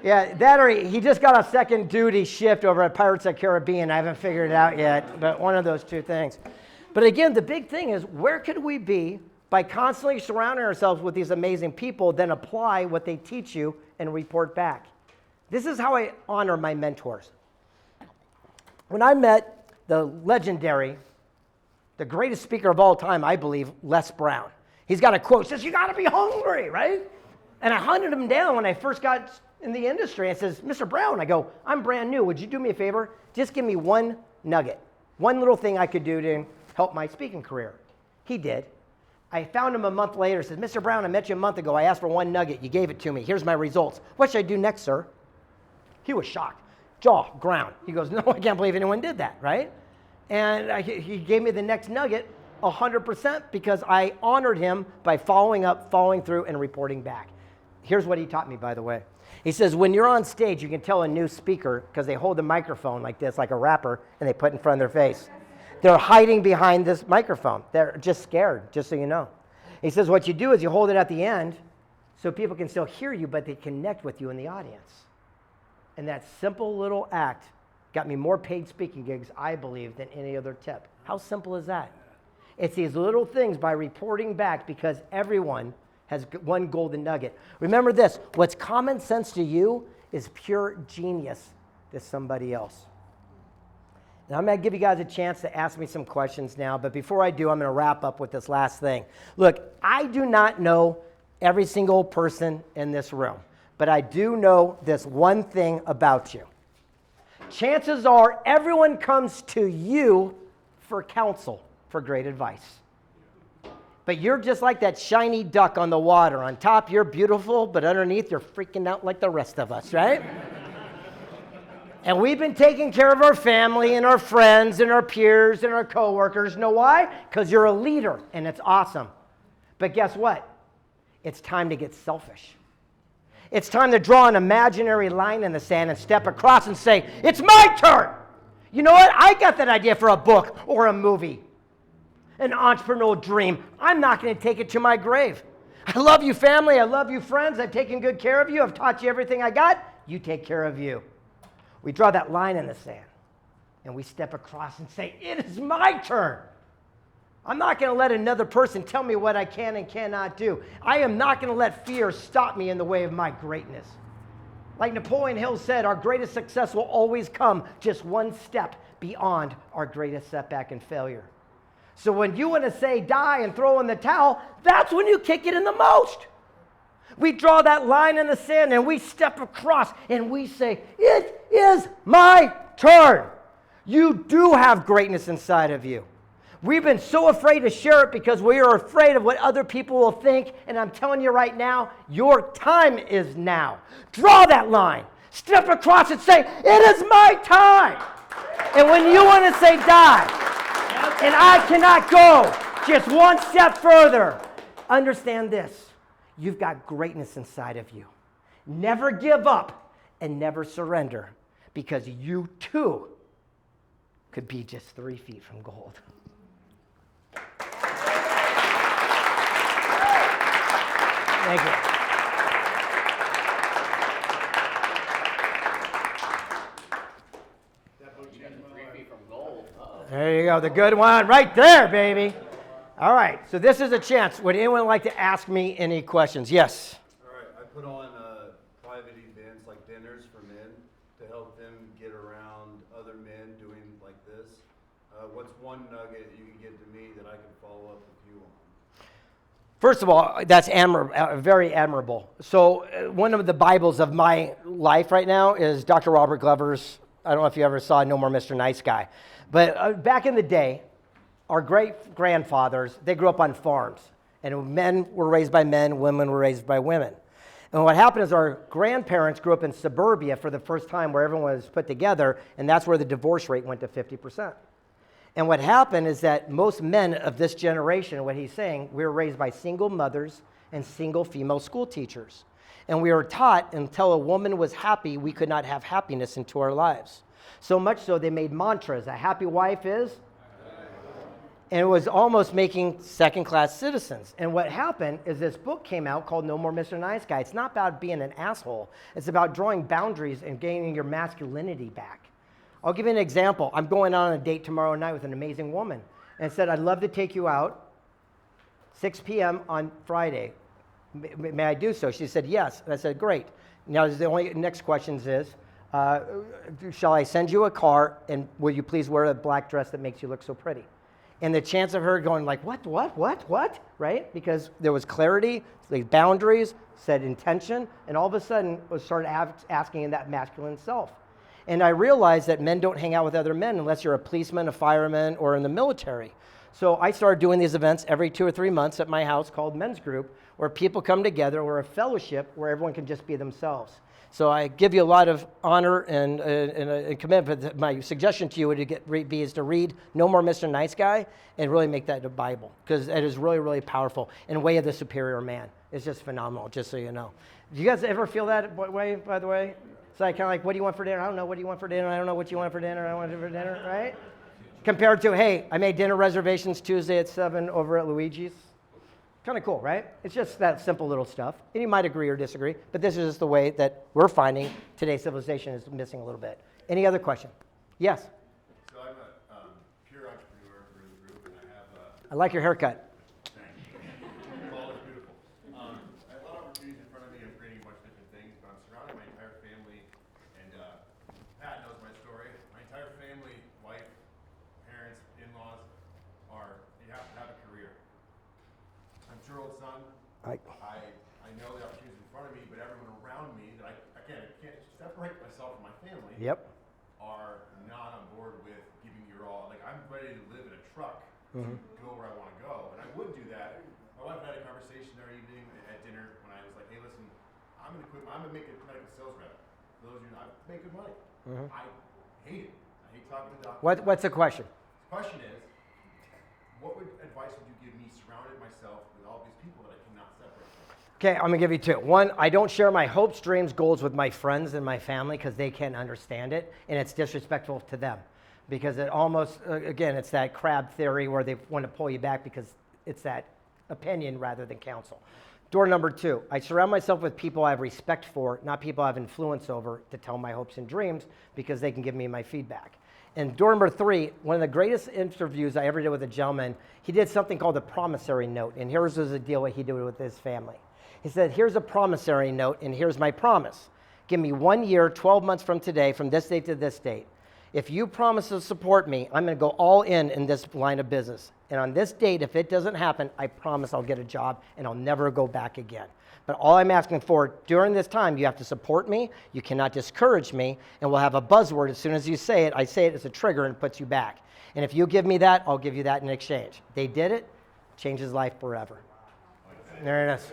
[SPEAKER 4] yeah, that or he just got a second duty shift over at Pirates of the Caribbean. I haven't figured it out yet, but one of those two things. But again, the big thing is, where could we be by constantly surrounding ourselves with these amazing people, then apply what they teach you and report back? This is how I honor my mentors. When I met the legendary, the greatest speaker of all time, I believe, Les Brown. He's got a quote, says, you got to be hungry, right? And I hunted him down when I first got in the industry. I says, Mr. Brown, I go, I'm brand new. Would you do me a favor? Just give me one nugget, one little thing I could do to help my speaking career. He did. I found him a month later, said, Mr. Brown, I met you a month ago. I asked for one nugget. You gave it to me. Here's my results. What should I do next, sir? He was shocked. Jaw, ground. He goes, no, I can't believe anyone did that, right? And he gave me the next nugget 100% because I honored him by following up, following through, and reporting back. Here's what he taught me, by the way. He says, when you're on stage, you can tell a new speaker because they hold the microphone like this, like a rapper, and they put it in front of their face. They're hiding behind this microphone. They're just scared, just so you know. He says, what you do is you hold it at the end so people can still hear you, but they connect with you in the audience. And that simple little act got me more paid speaking gigs, I believe, than any other tip. How simple is that? It's these little things by reporting back because everyone has one golden nugget. Remember this, what's common sense to you is pure genius to somebody else. And I'm going to give you guys a chance to ask me some questions now, but before I do, I'm going to wrap up with this last thing. Look, I do not know every single person in this room, but I do know this one thing about you. Chances are everyone comes to you for counsel, for great advice. But you're just like that shiny duck on the water. On top, you're beautiful, but underneath, you're freaking out like the rest of us, right? And we've been taking care of our family and our friends and our peers and our coworkers. Know why? Because you're a leader, and it's awesome. But guess what? It's time to get selfish. It's time to draw an imaginary line in the sand and step across and say, it's my turn. You know what? I got that idea for a book or a movie, an entrepreneurial dream. I'm not going to take it to my grave. I love you, family. I love you, friends. I've taken good care of you. I've taught you everything I got. You take care of you. We draw that line in the sand, and we step across and say, it is my turn. I'm not going to let another person tell me what I can and cannot do. I am not going to let fear stop me in the way of my greatness. Like Napoleon Hill said, our greatest success will always come just one step beyond our greatest setback and failure. So when you want to say die and throw in the towel, that's when you kick it in the most. We draw that line in the sand and we step across and we say, it is my turn. You do have greatness inside of you. We've been so afraid to share it because we are afraid of what other people will think. And I'm telling you right now, your time is now. Draw that line. Step across and say, it is my time. And when you want to say die, and I cannot go just one step further, understand this. You've got greatness inside of you. Never give up and never surrender because you too could be just 3 feet from gold. Thank you. There you go, the good one right there, baby. All right, so this is a chance. Would anyone like to ask me any questions? Yes.
[SPEAKER 5] All right, I put on private events like dinners for men to help them get around other men doing like this. What's one nugget you can give to me that I can follow up with you on?
[SPEAKER 4] First of all, that's very admirable. So one of the Bibles of my life right now is Dr. Robert Glover's, I don't know if you ever saw No More Mr. Nice Guy, but back in the day, our great-grandfathers, they grew up on farms, and men were raised by men, women were raised by women. And what happened is our grandparents grew up in suburbia for the first time where everyone was put together, and that's where the divorce rate went to 50%. And what happened is that most men of this generation, what he's saying, we were raised by single mothers and single female school teachers. And we were taught until a woman was happy, we could not have happiness into our lives. So much so they made mantras. A happy wife is? And it was almost making second-class citizens. And what happened is this book came out called No More Mr. Nice Guy. It's not about being an asshole. It's about drawing boundaries and gaining your masculinity back. I'll give you an example. I'm going on a date tomorrow night with an amazing woman. And said, I'd love to take you out 6 p.m. on Friday. May I do so? She said, yes. And I said, great. Now, the only next questions is, shall I send you a car, and will you please wear a black dress that makes you look so pretty? And the chance of her going like, what, right? Because there was clarity, like boundaries, set intention, and all of a sudden was started asking in that masculine self. And I realized that men don't hang out with other men unless you're a policeman, a fireman, or in the military. So I started doing these events every 2 or 3 months at my house called Men's Group, where people come together, or a fellowship where everyone can just be themselves. So I give you a lot of honor and a commitment. My suggestion to you would be is to read No More Mr. Nice Guy and really make that the Bible, because it is really, really powerful. And Way of the Superior Man. It's just phenomenal, just so you know. Do you guys ever feel that way, by the way? It's like kind of like, what do you want for dinner? I don't know. What do you want for dinner? I don't know what you want for dinner. I want for dinner, right? Compared to, hey, I made dinner reservations Tuesday at 7 over at Luigi's. Kind of cool, right? It's just that simple little stuff. And you might agree or disagree, but this is just the way that we're finding today's civilization is missing a little bit. Any other question? Yes?
[SPEAKER 5] So I'm a pure entrepreneur for the group, and I have
[SPEAKER 4] I like your haircut.
[SPEAKER 5] all is beautiful. I have a lot of opportunities in front of me. I'm creating a bunch of different things, but I'm surrounded by my entire family, and Pat knows my story. My entire family, wife, parents, in-laws, you have to have a career. I'm a year-old son. I know the opportunities in front of me, but everyone around me that I can't separate myself from my family.
[SPEAKER 4] Yep.
[SPEAKER 5] Are not on board with giving your all. Like, I'm ready to live in a truck to go where I want to go, and I would do that. My wife and I had a conversation the other evening at dinner when I was like, "Hey, listen, I'm gonna quit. I'm gonna make a medical sales rep. For those of you who know, I make good money. I hate it. I hate talking to doctors."
[SPEAKER 4] What's the question?
[SPEAKER 5] The question is, what advice would you give me surrounded myself with all these people that I cannot separate from?
[SPEAKER 4] Okay, I'm gonna give you 2. One, I don't share my hopes, dreams, goals with my friends and my family because they can't understand it, and it's disrespectful to them. Because it almost, again, it's that crab theory where they want to pull you back because it's that opinion rather than counsel. Door number 2, I surround myself with people I have respect for, not people I have influence over to tell my hopes and dreams because they can give me my feedback. And door number 3, one of the greatest interviews I ever did with a gentleman, he did something called a promissory note. And here's the deal what he did with his family. He said, here's a promissory note, and here's my promise. Give me 1 year, 12 months from today, from this date to this date. If you promise to support me, I'm going to go all in this line of business. And on this date, if it doesn't happen, I promise I'll get a job, and I'll never go back again. But all I'm asking for during this time, you have to support me. You cannot discourage me, and we'll have a buzzword. As soon as you say it, I say it as a trigger and it puts you back. And if you give me that, I'll give you that in exchange. They did it, changed his life forever. There it is.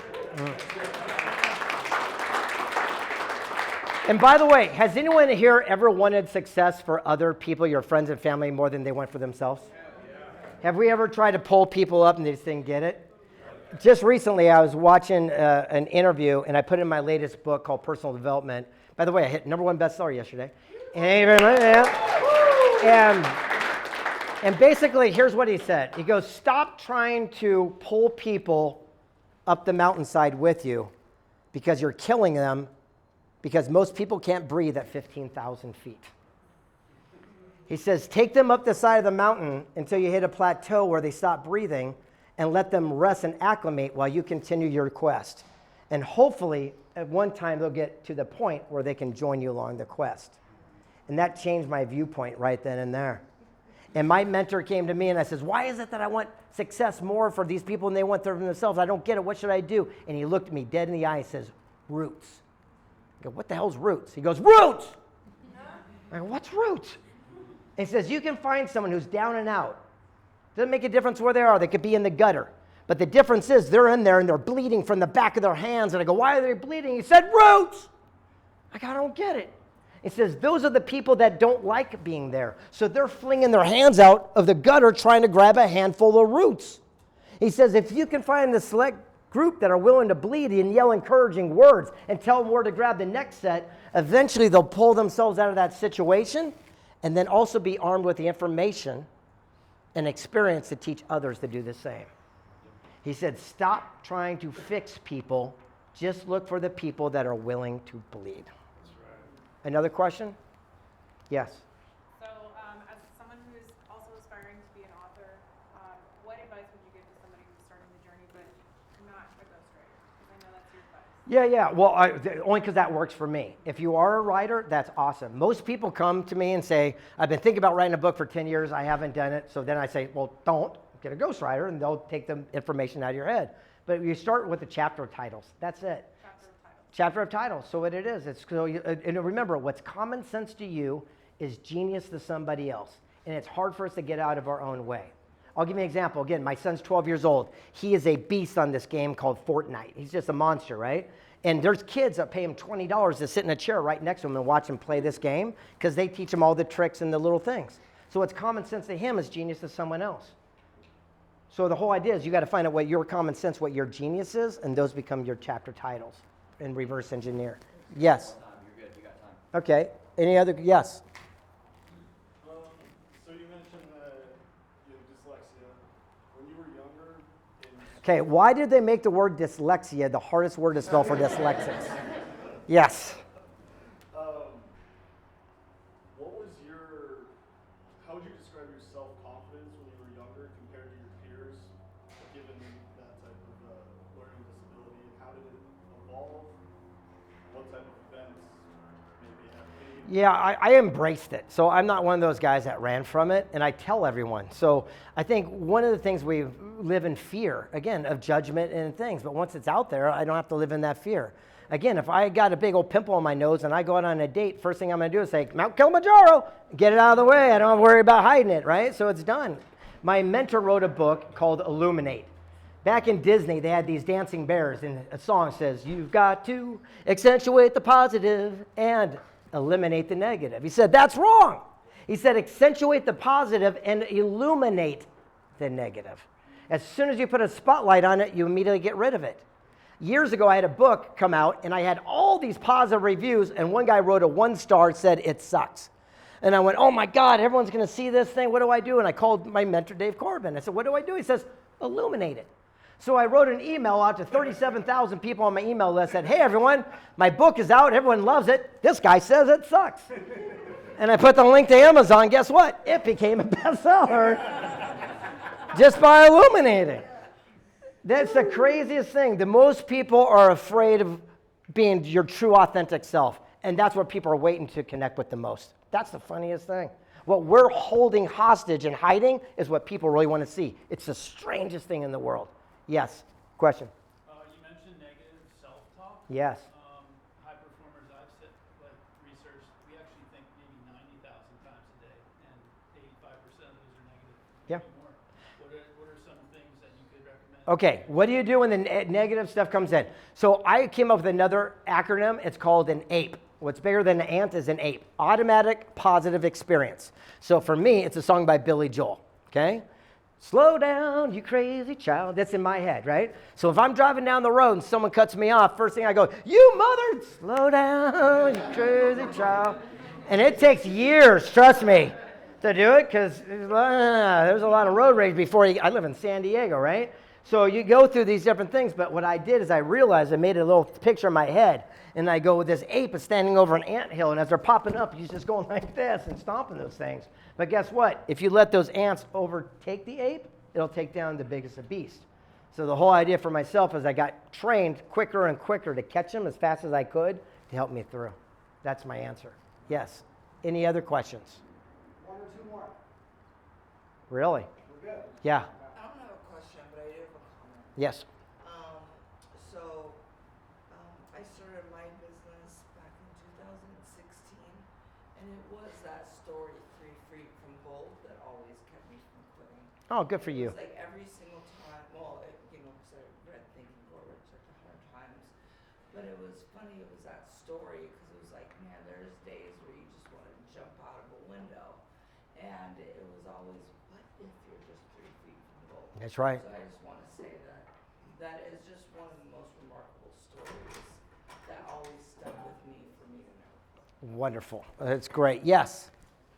[SPEAKER 4] And by the way, has anyone here ever wanted success for other people, your friends and family, more than they want for themselves? Have we ever tried to pull people up and they just didn't get it? Just recently, I was watching an interview, and I put it in my latest book called Personal Development. By the way, I hit #1 bestseller yesterday. And basically, here's what he said. He goes, stop trying to pull people up the mountainside with you because you're killing them, because most people can't breathe at 15,000 feet. He says, take them up the side of the mountain until you hit a plateau where they stop breathing, and let them rest and acclimate while you continue your quest. And hopefully, at one time, they'll get to the point where they can join you along the quest. And that changed my viewpoint right then and there. And my mentor came to me and I says, why is it that I want success more for these people and they want them for themselves? I don't get it. What should I do? And he looked at me dead in the eye and says, roots. I go, what the hell's roots? He goes, roots! I go, what's roots? And he says, you can find someone who's down and out. Doesn't make a difference where they are. They could be in the gutter. But the difference is they're in there and they're bleeding from the back of their hands. And I go, why are they bleeding? He said, roots! I go, I don't get it. He says, those are the people that don't like being there. So they're flinging their hands out of the gutter trying to grab a handful of roots. He says, if you can find the select group that are willing to bleed and yell encouraging words and tell them where to grab the next set, eventually they'll pull themselves out of that situation and then also be armed with the information and experience to teach others to do the same. He said, stop trying to fix people. Just look for the people that are willing to bleed. Another question? Yes.
[SPEAKER 6] So, as someone who's also aspiring to be an author, what advice would you give to somebody who's starting the journey but not a ghostwriter? Because I know that's your advice.
[SPEAKER 4] Yeah. Well, only because that works for me. If you are a writer, that's awesome. Most people come to me and say, I've been thinking about writing a book for 10 years. I haven't done it. So then I say, well, don't get a ghostwriter, and they'll take the information out of your head. But you start with the chapter of titles. That's it. Chapter of titles. So what it is, and remember, what's common sense to you is genius to somebody else. And it's hard for us to get out of our own way. I'll give you an example. Again, my son's 12 years old. He is a beast on this game called Fortnite. He's just a monster, right? And there's kids that pay him $20 to sit in a chair right next to him and watch him play this game because they teach him all the tricks and the little things. So what's common sense to him is genius to someone else. So the whole idea is you got to find out what your common sense, what your genius is, and those become your chapter titles and reverse engineer. Yes.
[SPEAKER 1] You're good. You got time.
[SPEAKER 4] Okay. Any other? Yes.
[SPEAKER 7] So you mentioned that you have dyslexia. When you were younger,
[SPEAKER 4] Okay, why did they make the word dyslexia the hardest word to spell for dyslexics? Yes.
[SPEAKER 7] How would you describe your self-confidence when you were younger compared to your peers, given that type of learning disability? And how did it evolve? What type of events maybe happened?
[SPEAKER 4] Yeah, I embraced it. So I'm not one of those guys that ran from it, and I tell everyone. So I think one of the things we live in fear, again, of judgment and things, but once it's out there, I don't have to live in that fear. Again, if I got a big old pimple on my nose and I go out on a date, first thing I'm going to do is say, Mount Kilimanjaro, get it out of the way. I don't have to worry about hiding it, right? So it's done. My mentor wrote a book called Illuminate. Back in Disney, they had these dancing bears, and a song says, you've got to accentuate the positive and eliminate the negative. He said, that's wrong. He said, accentuate the positive and illuminate the negative. As soon as you put a spotlight on it, you immediately get rid of it. Years ago, I had a book come out, and I had all these positive reviews, and one guy wrote a 1-star, said, it sucks. And I went, oh my God, everyone's going to see this thing. What do I do? And I called my mentor, Dave Corbin. I said, what do I do? He says, illuminate it. So I wrote an email out to 37,000 people on my email list, said, hey, everyone, my book is out. Everyone loves it. This guy says it sucks. And I put the link to Amazon. Guess what? It became a bestseller just by illuminating. That's the craziest thing. The most people are afraid of being your true, authentic self. And that's what people are waiting to connect with the most. That's the funniest thing. What we're holding hostage and hiding is what people really want to see. It's the strangest thing in the world. Yes. Question?
[SPEAKER 7] You mentioned negative self-talk.
[SPEAKER 4] Yes.
[SPEAKER 7] High performers I've researched, we actually think maybe 90,000 times a day, and 85% of those are negative.
[SPEAKER 4] Yeah.
[SPEAKER 7] More. What are some things that you could recommend?
[SPEAKER 4] Okay, what do you do when the negative stuff comes in? So I came up with another acronym. It's called an APE. What's bigger than an ant is an APE. Automatic Positive Experience. So for me, it's a song by Billy Joel, okay? Slow down, you crazy child. That's in my head, right? So if I'm driving down the road and someone cuts me off, first thing I go, you mother, slow down, you crazy child. And it takes years, trust me, to do it because there's a lot of road rage before I live in San Diego, right? So you go through these different things, but what I did is I realized I made a little picture in my head, and I go, this ape is standing over an anthill, and as they're popping up, he's just going like this and stomping those things. But guess what? If you let those ants overtake the ape, it'll take down the biggest of beasts. So the whole idea for myself is I got trained quicker and quicker to catch them as fast as I could to help me through. That's my answer. Yes. Any other questions?
[SPEAKER 3] One or two more.
[SPEAKER 4] Really?
[SPEAKER 3] We're good.
[SPEAKER 4] Yeah.
[SPEAKER 8] I don't have a question, but I do have a comment.
[SPEAKER 4] Yes.
[SPEAKER 8] I started my business back in 2016, and it was that story, 3 Feet from Gold, that always kept me from quitting.
[SPEAKER 4] Oh, good for
[SPEAKER 8] It
[SPEAKER 4] you.
[SPEAKER 8] was like every single time, because I read Think and Grow Rich like 100 times, but it was funny, it was that story, because it was like, man, there's days where you just want to jump out of a window, and it was always, what if you're just 3 feet from gold?
[SPEAKER 4] That's right.
[SPEAKER 8] So I just want to say that that is just one of the most remarkable stories that always stuck with me for me to know.
[SPEAKER 4] Wonderful. That's great. Yes.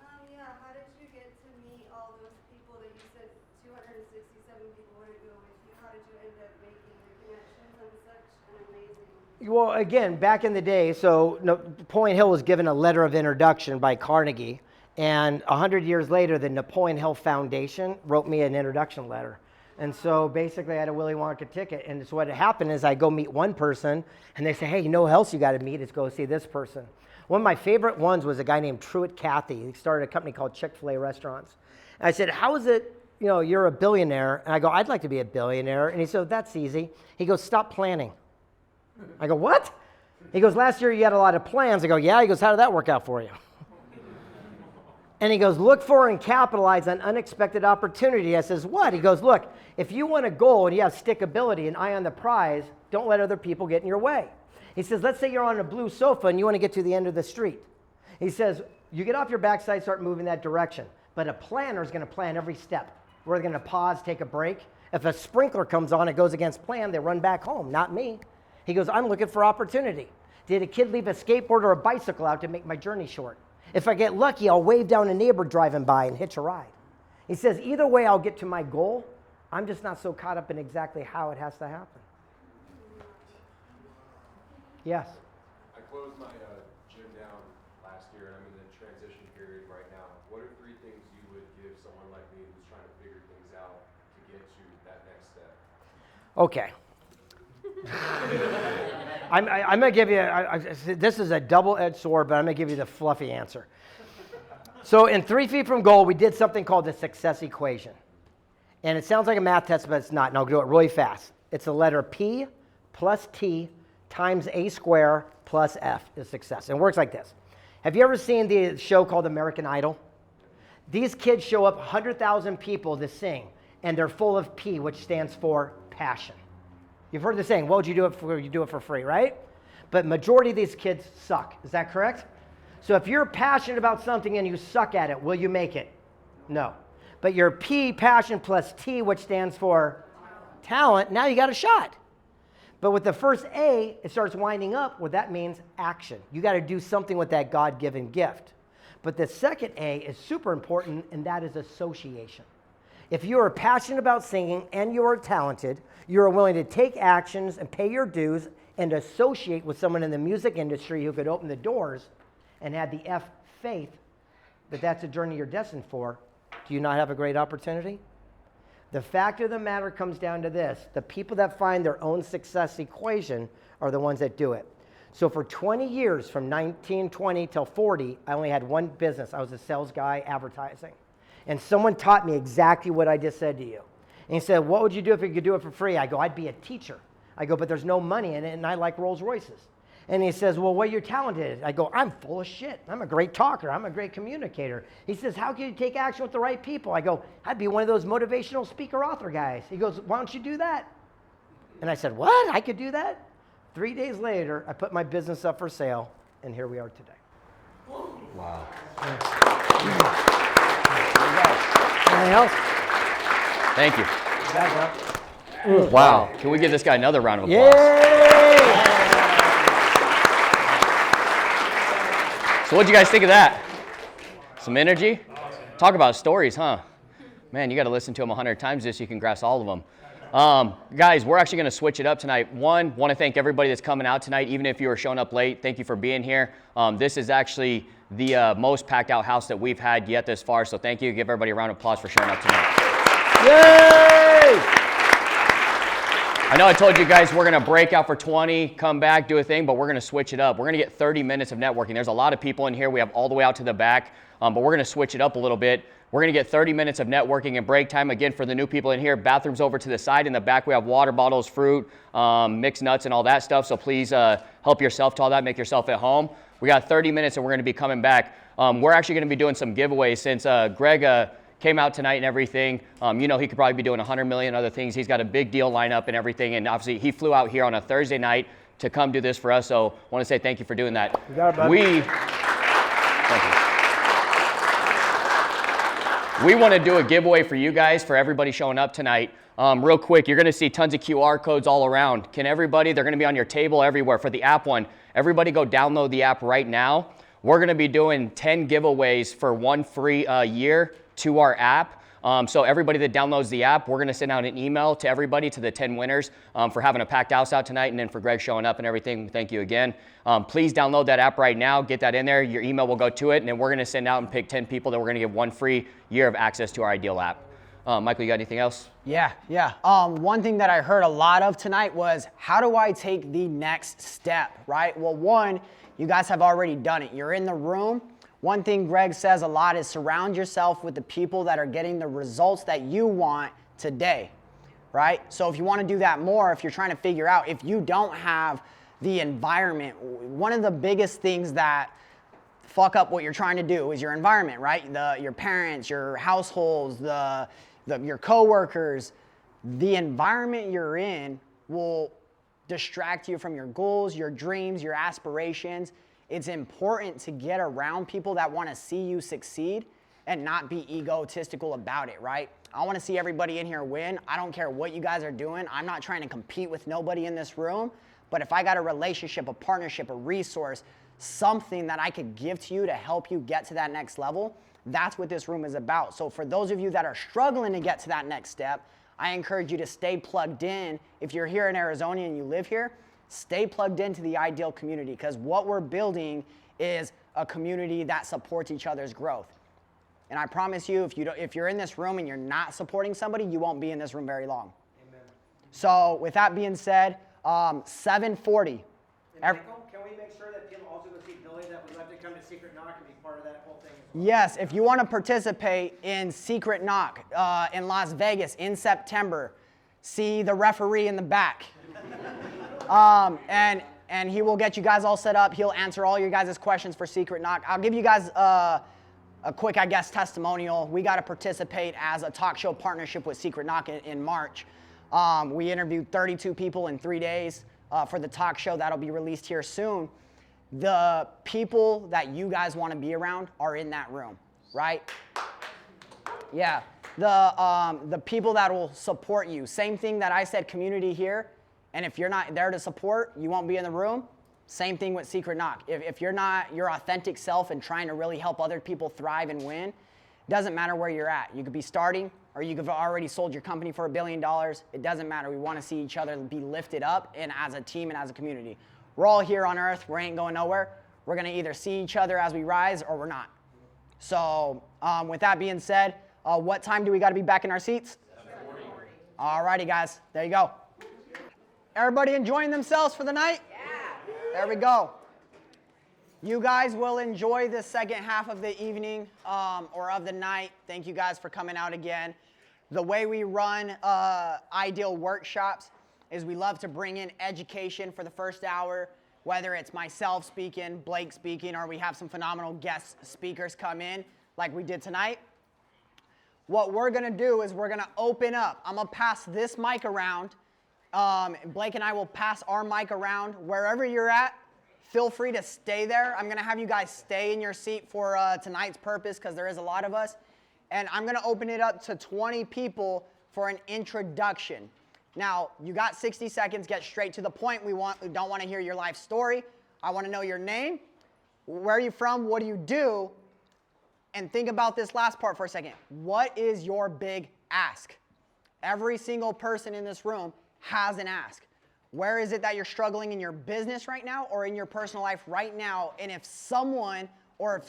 [SPEAKER 6] How did you get to meet all those people that you said 267 people wanted to go with you? How did you end up making the connections on such an amazing?
[SPEAKER 4] Well, again, back in the day, so Napoleon Hill was given a letter of introduction by Carnegie, and 100 years later, the Napoleon Hill Foundation wrote me an introduction letter. And so basically I had a Willy Wonka ticket. And so what happened is I go meet one person and they say, hey, you know who else you got to meet? Is go see this person. One of my favorite ones was a guy named Truett Cathy. He started a company called Chick-fil-A Restaurants. And I said, how is it, you're a billionaire? And I go, I'd like to be a billionaire. And he said, that's easy. He goes, stop planning. I go, what? He goes, last year you had a lot of plans. I go, yeah. He goes, how did that work out for you? And he goes, look for and capitalize on unexpected opportunity. I says, what? He goes, look, if you want a goal and you have stickability and eye on the prize, don't let other people get in your way. He says, let's say you're on a blue sofa and you want to get to the end of the street. He says, you get off your backside, start moving that direction. But a planner is going to plan every step. We're going to pause, take a break. If a sprinkler comes on, it goes against plan, they run back home, not me. He goes, I'm looking for opportunity. Did a kid leave a skateboard or a bicycle out to make my journey short? If I get lucky, I'll wave down a neighbor driving by and hitch a ride. He says, either way, I'll get to my goal. I'm just not so caught up in exactly how it has to happen. Yes?
[SPEAKER 9] I closed my gym down last year, and I'm in the transition period right now. What are 3 things you would give someone like me who's trying to figure things out to get to that next step?
[SPEAKER 4] Okay. I'm going to give you, this is a double-edged sword, but I'm going to give you the fluffy answer. So in 3 feet from goal, we did something called the success equation. And it sounds like a math test, but it's not. And I'll do it really fast. It's the letter P plus T times A square plus F is success. And it works like this. Have you ever seen the show called American Idol? These kids show up 100,000 people to sing, and they're full of P, which stands for passion. You've heard the saying, what would you do it for? You do it for free, right? But majority of these kids suck. Is that correct? So if you're passionate about something and you suck at it, will you make it? No. But your P, passion, plus T, which stands for talent, now you got a shot. But with the first A, it starts winding up. What that means, action. You got to do something with that God-given gift. But the second A is super important, and that is association. If you are passionate about singing and you are talented, you are willing to take actions and pay your dues and associate with someone in the music industry who could open the doors and had the F, faith, that that's a journey you're destined for, do you not have a great opportunity? The fact of the matter comes down to this. The people that find their own success equation are the ones that do it. So for 20 years, from 1920 till 40, I only had one business. I was a sales guy, advertising. And someone taught me exactly what I just said to you. And he said, what would you do if you could do it for free? I go, I'd be a teacher. I go, but there's no money in it, and I like Rolls Royces. And he says, well, what are you talented? I go, I'm full of shit. I'm a great talker. I'm a great communicator. He says, how can you take action with the right people? I go, I'd be one of those motivational speaker author guys. He goes, why don't you do that? And I said, what? I could do that? 3 days later, I put my business up for sale, and here we are today.
[SPEAKER 1] Wow.
[SPEAKER 4] Anything else?
[SPEAKER 1] Thank you.
[SPEAKER 4] Guys,
[SPEAKER 1] Wow. Can we give this guy another round of applause?
[SPEAKER 4] yay!
[SPEAKER 1] So what'd you guys think of that? Some energy? Talk about stories, huh? Man, you got to listen to them 100 times just so you can grasp all of them. Guys, we're actually going to switch it up tonight. One, want to thank everybody that's coming out tonight, even if you were showing up late. Thank you for being here. This is actually the most packed out house that we've had yet this far, so thank you. Give everybody a round of applause for showing up tonight.
[SPEAKER 4] Yay!
[SPEAKER 1] I know I told you guys we're going to break out for 20, come back, do a thing, but we're going to switch it up. We're going to get 30 minutes of networking. There's a lot of people in here. We have all the way out to the back, but we're going to switch it up a little bit. We're going to get 30 minutes of networking and break time. Again, for the new people in here, bathrooms over to the side. In the back, we have water bottles, fruit, mixed nuts, and all that stuff. So please help yourself to all that. Make yourself at home. We got 30 minutes, and we're going to be coming back. We're actually going to be doing some giveaways since Greg came out tonight and everything. He could probably be doing 100 million other things. He's got a big deal lineup and everything. And obviously, he flew out here on a Thursday night to come do this for us. So I want to say thank you for doing that.
[SPEAKER 4] You got it, buddy.
[SPEAKER 1] Thank you. We want to do a giveaway for you guys, for everybody showing up tonight. Real quick, you're going to see tons of QR codes all around. Can everybody, they're going to be on your table everywhere. For the app one, everybody go download the app right now. We're going to be doing 10 giveaways for one free year to our app. So everybody that downloads the app, we're going to send out an email to everybody, to the 10 winners, for having a packed house out tonight, and then for Greg showing up and everything. Thank you again. Please download that app right now. Get that in there. Your email will go to it, and then we're going to send out and pick 10 people that we're going to give one free year of access to our Ideal app. Michael, you got anything else?
[SPEAKER 3] Yeah. One thing that I heard a lot of tonight was, how do I take the next step, right? Well, one, you guys have already done it. You're in the room. One thing Greg says a lot is surround yourself with the people that are getting the results that you want today, right? So if you want to do that more, if you're trying to figure out, if you don't have the environment, one of the biggest things that fuck up what you're trying to do is your environment, right? Your parents, your households, your coworkers. The environment you're in will distract you from your goals, your dreams, your aspirations. It's important to get around people that want to see you succeed and not be egotistical about it, right? I want to see everybody in here win. I don't care what you guys are doing. I'm not trying to compete with nobody in this room. But if I got a relationship, a partnership, a resource, something that I could give to you to help you get to that next level, that's what this room is about. So for those of you that are struggling to get to that next step, I encourage you to stay plugged in. If you're here in Arizona and you live here, stay plugged into the Ideal community, because what we're building is a community that supports each other's growth. And I promise you, if you're in this room and you're not supporting somebody, you won't be in this room very long.
[SPEAKER 4] Amen.
[SPEAKER 3] So with that being said, 7:40.
[SPEAKER 4] Michael, can we make sure that people also go see Billy, that would love to come to Secret Knock and be part of that whole thing as well?
[SPEAKER 3] Yes, if you want to participate in Secret Knock in Las Vegas in September, see the referee in the back. And he will get you guys all set up. He'll answer all your guys' questions for Secret Knock. I'll give you guys a quick, I guess, testimonial. We got to participate as a talk show partnership with Secret Knock in March. We interviewed 32 people in 3 days for the talk show that'll be released here soon. The people that you guys want to be around are in that room, right? Yeah, the people that will support you. Same thing that I said, community here. And if you're not there to support, you won't be in the room. Same thing with Secret Knock. If you're not your authentic self and trying to really help other people thrive and win, doesn't matter where you're at. You could be starting, or you could have already sold your company for $1 billion. It doesn't matter. We want to see each other be lifted up, and as a team and as a community. We're all here on earth. We ain't going nowhere. We're going to either see each other as we rise or we're not. So with that being said, what time do we got to be back in our seats? 7:40. All righty, guys. There you go. Everybody enjoying themselves for the night? Yeah. There we go. You guys will enjoy the second half of the evening or of the night. Thank you guys for coming out again. The way we run Ideal workshops is we love to bring in education for the first hour, whether it's myself speaking, Blake speaking, or we have some phenomenal guest speakers come in like we did tonight. What we're going to do is we're going to open up. I'm going to pass this mic around. Blake and I will pass our mic around. Wherever you're at, feel free to stay there. I'm going to have you guys stay in your seat for tonight's purpose, because there is a lot of us. And I'm going to open it up to 20 people for an introduction. Now, you got 60 seconds. Get straight to the point. We don't want to hear your life story. I want to know your name. Where are you from? What do you do? And think about this last part for a second. What is your big ask? Every single person in this room has an ask. Where is it that you're struggling in your business right now or in your personal life right now? And if someone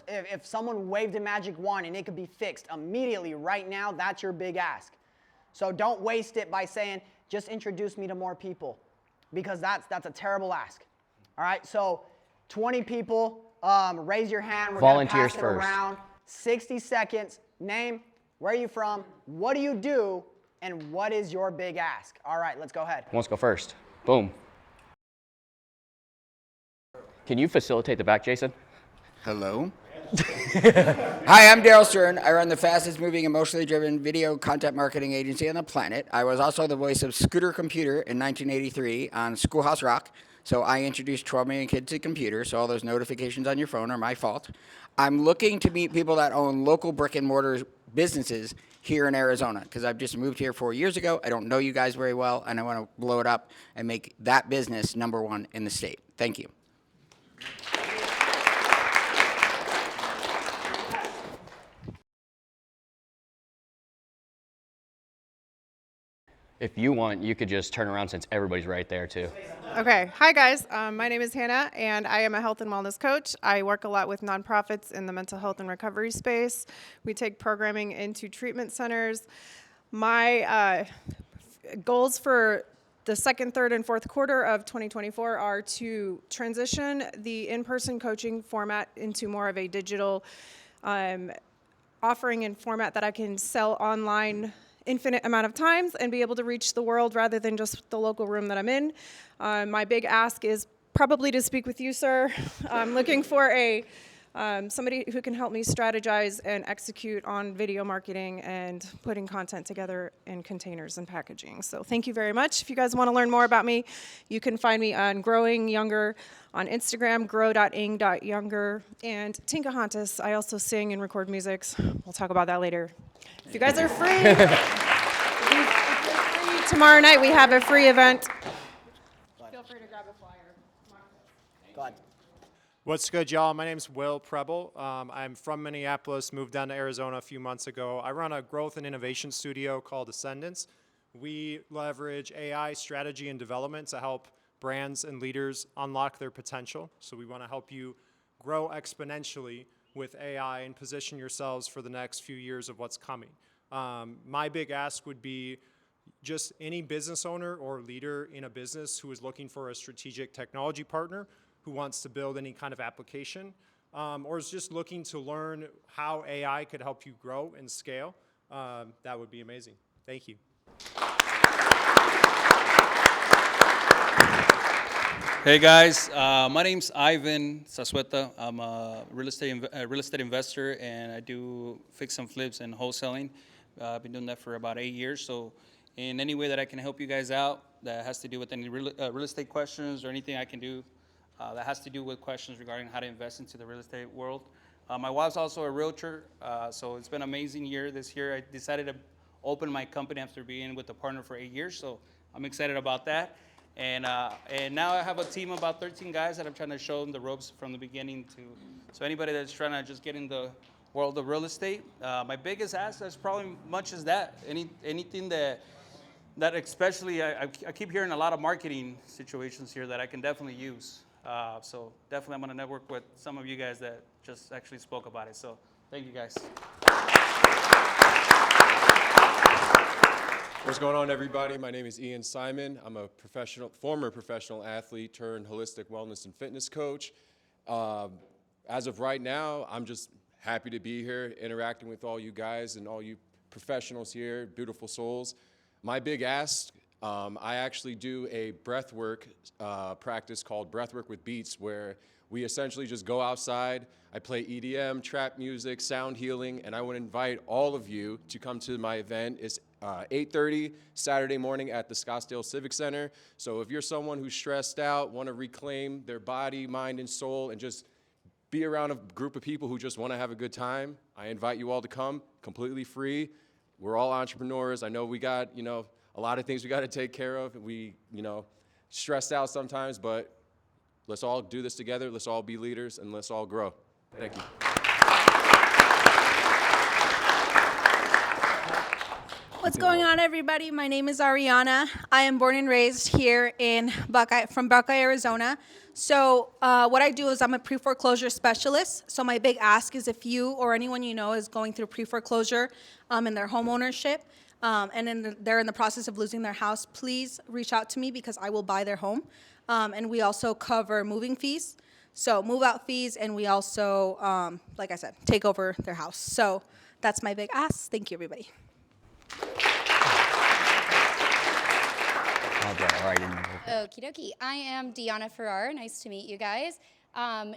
[SPEAKER 3] if someone waved a magic wand and it could be fixed immediately right now, that's your big ask. So don't waste it by saying, just introduce me to more people, because that's a terrible ask. All right, so 20 people, raise your hand. We're
[SPEAKER 1] Volunteers
[SPEAKER 3] gonna pass it
[SPEAKER 1] first.
[SPEAKER 3] around. 60 seconds. Name, where are you from, what do you do, and what is your big ask? All right, let's go ahead.
[SPEAKER 1] Who wants to go first? Boom. Can you facilitate the back, Jason?
[SPEAKER 10] Hello. Hi, I'm Daryl Stern. I run the fastest moving, emotionally driven video content marketing agency on the planet. I was also the voice of Scooter Computer in 1983 on Schoolhouse Rock. So I introduced 12 million kids to computers, so all those notifications on your phone are my fault. I'm looking to meet people that own local brick and mortar businesses here in Arizona, because I've just moved here 4 years ago. I don't know you guys very well, and I want to blow it up and make that business #1 in the state. Thank you.
[SPEAKER 1] If you want, you could just turn around since everybody's right there too.
[SPEAKER 11] Okay. Hi, guys. My name is Hannah, and I am a health and wellness coach. I work a lot with nonprofits in the mental health and recovery space. We take programming into treatment centers. My goals for the second, third, and fourth quarter of 2024 are to transition the in-person coaching format into more of a digital offering and format that I can sell online infinite amount of times and be able to reach the world rather than just the local room that I'm in. My big ask is probably to speak with you, sir. I'm looking for somebody who can help me strategize and execute on video marketing and putting content together in containers and packaging. So thank you very much. If you guys want to learn more about me, you can find me on Growing Younger on Instagram, grow.ing.younger, and Tinka Hontus. I also sing and record music. We'll talk about that later. If you guys are free, tomorrow night we have a free event. Feel free to grab a flyer.
[SPEAKER 3] Go ahead.
[SPEAKER 12] What's good, y'all? My name's Will Preble. I'm from Minneapolis, moved down to Arizona a few months ago. I run a growth and innovation studio called Ascendance. We leverage AI strategy and development to help brands and leaders unlock their potential. So we want to help you grow exponentially with AI and position yourselves for the next few years of what's coming. My big ask would be just any business owner or leader in a business who is looking for a strategic technology partner, who wants to build any kind of application, or is just looking to learn how AI could help you grow and scale, that would be amazing. Thank you.
[SPEAKER 13] Hey guys, my name's Ivan Sasueta. I'm a real estate investor, and I do fix and flips and wholesaling. I've been doing that for about 8 years. So, in any way that I can help you guys out, that has to do with any real estate questions or anything I can do that has to do with questions regarding how to invest into the real estate world. My wife's also a realtor, so it's been an amazing year this year. I decided to open my company after being with a partner for 8 years, so I'm excited about that. And now I have a team of about 13 guys that I'm trying to show them the ropes from the beginning to. So anybody that's trying to just get in the world of real estate, my biggest ask is probably much as that. Anything that especially I keep hearing a lot of marketing situations here that I can definitely use. So definitely I'm going to network with some of you guys that just actually spoke about it. So thank you guys.
[SPEAKER 9] What's going on, everybody? My name is Ian Simon. I'm a former professional athlete turned holistic wellness and fitness coach. As of right now, I'm just happy to be here, interacting with all you guys and all you professionals here, beautiful souls. My big ask, I actually do a breathwork practice called Breathwork with Beats, where we essentially just go outside. I play EDM, trap music, sound healing, and I would invite all of you to come to my event. It's 8:30 Saturday morning at the Scottsdale Civic Center. So if you're someone who's stressed out, want to reclaim their body, mind, and soul, and just be around a group of people who just want to have a good time, I invite you all to come, completely free. We're all entrepreneurs. I know we got, a lot of things we got to take care of. We, stressed out sometimes, but let's all do this together. Let's all be leaders, and let's all grow. Thank you.
[SPEAKER 14] What's going on, everybody? My name is Ariana. I am born and raised here from Buckeye, Arizona. So what I do is I'm a pre-foreclosure specialist. So my big ask is if you or anyone you know is going through pre-foreclosure in their home ownership, and then they're in the process of losing their house, please reach out to me because I will buy their home. And we also cover moving fees, so move-out fees, and we also, like I said, take over their house. So that's my big ask. Thank you, everybody.
[SPEAKER 15] Okie dokie. I am Deanna Farrar. Nice to meet you guys.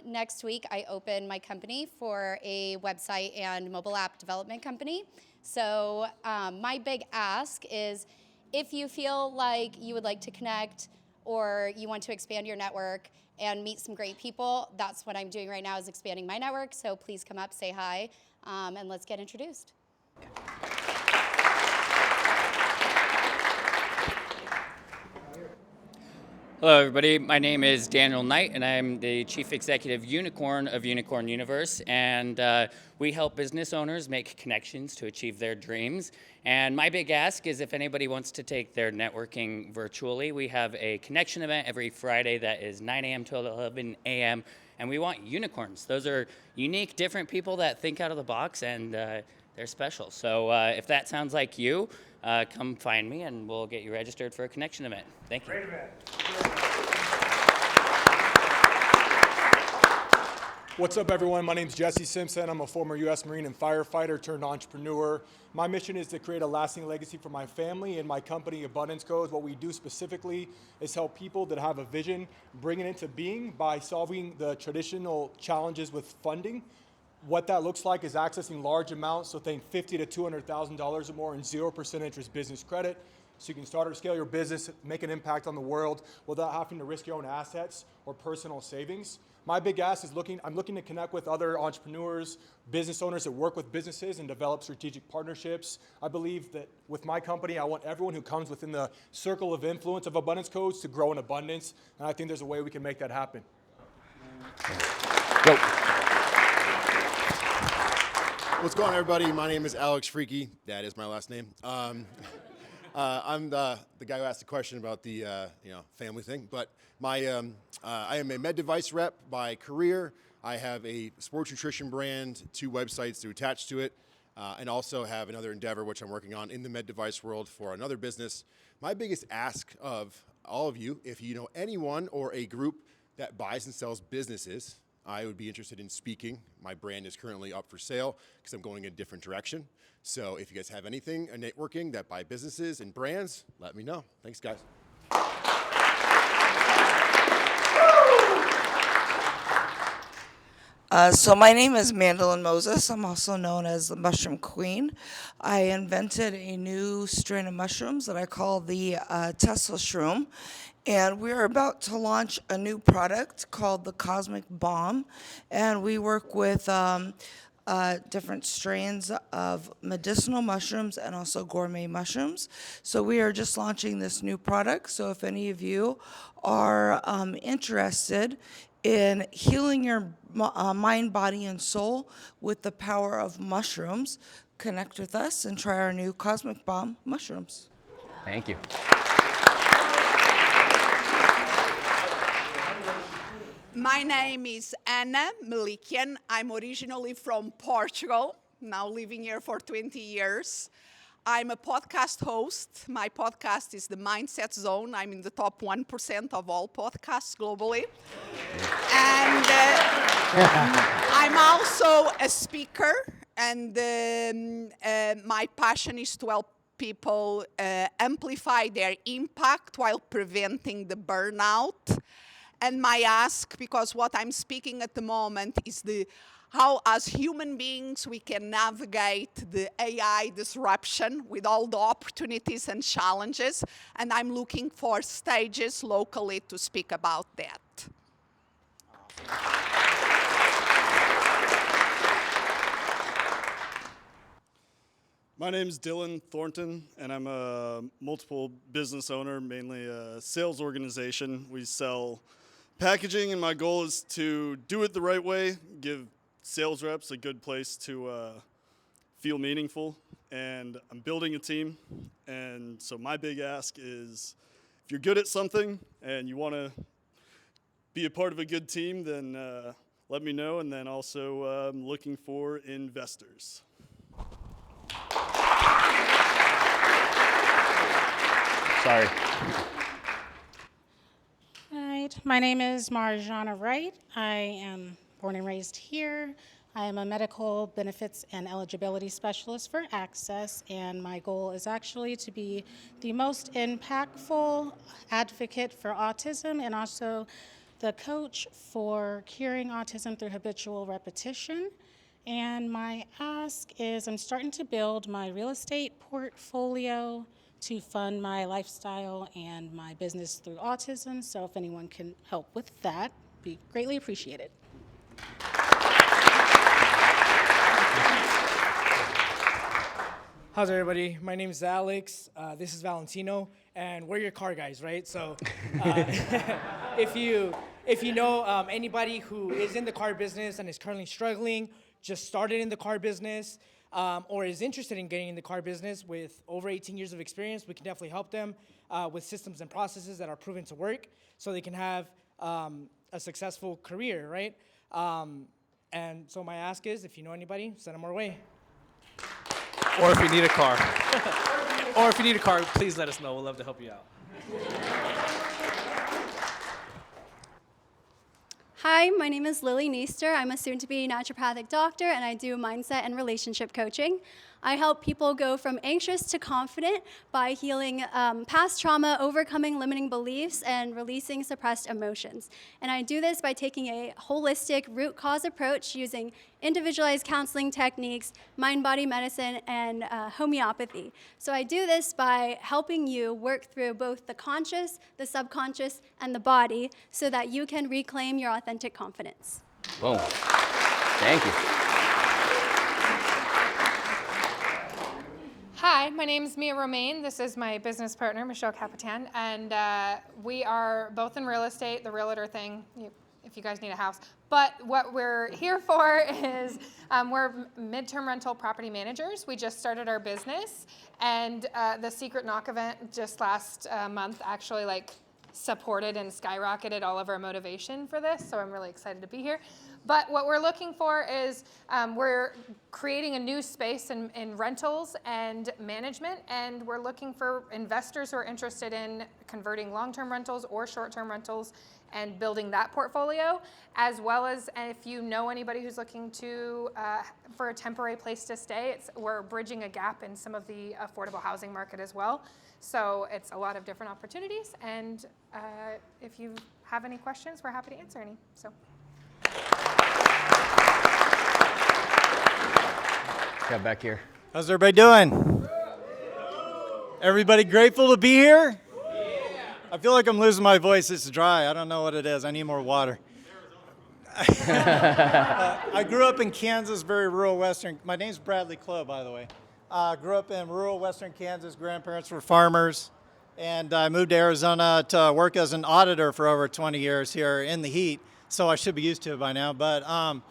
[SPEAKER 15] Next week, I open my company for a website and mobile app development company. So my big ask is if you feel like you would like to connect or you want to expand your network and meet some great people, that's what I'm doing right now is expanding my network. So please come up, say hi, and let's get introduced.
[SPEAKER 16] Hello, everybody. My name is Daniel Knight, and I'm the Chief Executive Unicorn of Unicorn Universe. And we help business owners make connections to achieve their dreams. And my big ask is if anybody wants to take their networking virtually, we have a connection event every Friday that is 9 a.m. to 11 a.m. And we want unicorns. Those are unique, different people that think out of the box, and they're special. So if that sounds like you, come find me and we'll get you registered for a connection event. Thank you.
[SPEAKER 17] What's up, everyone? My name is Jesse Simpson. I'm a former U.S. Marine and firefighter turned entrepreneur. My mission is to create a lasting legacy for my family and my company, Abundance Codes. What we do specifically is help people that have a vision bring it into being by solving the traditional challenges with funding. What that looks like is accessing large amounts, so think $50,000 to $200,000 or more in 0% interest business credit. So you can start or scale your business, make an impact on the world without having to risk your own assets or personal savings. My big ask is I'm looking to connect with other entrepreneurs, business owners that work with businesses and develop strategic partnerships. I believe that with my company, I want everyone who comes within the circle of influence of Abundance Codes to grow in abundance, and I think there's a way we can make that happen.
[SPEAKER 1] Go.
[SPEAKER 18] What's going on, everybody? My name is Alex Freaky. That is my last name. I'm the guy who asked the question about the family thing, but I am a med device rep by career. I have a sports nutrition brand, 2 websites to attach to it, and also have another endeavor which I'm working on in the med device world for another business. My biggest ask of all of you, if you know anyone or a group that buys and sells businesses, I would be interested in speaking. My brand is currently up for sale because I'm going in a different direction. So if you guys have anything, a networking that buy businesses and brands, let me know. Thanks, guys.
[SPEAKER 8] So my name is Mandolin Moses. I'm also known as the Mushroom Queen. I invented a new strain of mushrooms that I call the Tesla Shroom. And we're about to launch a new product called the Cosmic Bomb. And we work with different strains of medicinal mushrooms and also gourmet mushrooms. So we are just launching this new product. So if any of you are interested in healing your mind, body, and soul with the power of mushrooms, connect with us and try our new Cosmic Bomb mushrooms.
[SPEAKER 1] Thank you.
[SPEAKER 19] My name is Anna Melikian. I'm originally from Portugal, now living here for 20 years. I'm a podcast host. My podcast is the Mindset Zone. I'm in the top 1% of all podcasts globally. And I'm also a speaker, and my passion is to help people amplify their impact while preventing the burnout. And my ask, because what I'm speaking at the moment is how as human beings we can navigate the AI disruption with all the opportunities and challenges. And I'm looking for stages locally to speak about that.
[SPEAKER 7] My name is Dylan Thornton, and I'm a multiple business owner, mainly a sales organization. We sell packaging, and my goal is to do it the right way, give sales reps a good place to feel meaningful, and I'm building a team. And so my big ask is, if you're good at something and you want to be a part of a good team, then let me know. And then also I'm looking for investors.
[SPEAKER 1] Sorry.
[SPEAKER 20] All right, my name is Marjana Reid. I am born and raised here. I am a medical benefits and eligibility specialist for Access, and my goal is actually to be the most impactful advocate for autism and also the coach for curing autism through habitual repetition. And my ask is I'm starting to build my real estate portfolio to fund my lifestyle and my business through autism. So if anyone can help with that, be greatly appreciated.
[SPEAKER 21] How's everybody? My name is Alex. This is Valentino, and we're your car guys, right? So if you know anybody who is in the car business and is currently struggling, just started in the car business, or is interested in getting in the car business with over 18 years of experience, we can definitely help them with systems and processes that are proven to work so they can have a successful career, right? And so my ask is, if you know anybody, send them our way.
[SPEAKER 2] Or if you need a car. Or if you need a car, please let us know. We'd love to help you out.
[SPEAKER 22] Hi, my name is Lily Neester. I'm a soon-to-be naturopathic doctor, and I do mindset and relationship coaching. I help people go from anxious to confident by healing past trauma, overcoming limiting beliefs, and releasing suppressed emotions. And I do this by taking a holistic root cause approach using individualized counseling techniques, mind-body medicine, and homeopathy. So I do this by helping you work through both the conscious, the subconscious, and the body so that you can reclaim your authentic confidence.
[SPEAKER 1] Boom. Thank you.
[SPEAKER 23] Hi, my name is Mia Romaine. This is my business partner, Michelle Capitan, and we are both in real estate, the realtor thing, if you guys need a house. But what we're here for is we're midterm rental property managers. We just started our business, and the Secret Knock event just last month actually supported and skyrocketed all of our motivation for this, so I'm really excited to be here. But what we're looking for is we're creating a new space in rentals and management, and we're looking for investors who are interested in converting long-term rentals or short-term rentals and building that portfolio, as well as if you know anybody who's looking to for a temporary place to stay. We're bridging a gap in some of the affordable housing market as well. So it's a lot of different opportunities, and if you have any questions, we're happy to answer any. So.
[SPEAKER 1] Got back here.
[SPEAKER 24] How's everybody doing? Everybody grateful to be here? I feel like I'm losing my voice. It's dry. I don't know what it is. I need more water. I grew up in Kansas, very rural western. My name's Bradley Clough, by the way. Grew up in rural western Kansas. Grandparents were farmers. And I moved to Arizona to work as an auditor for over 20 years here in the heat. So I should be used to it by now. But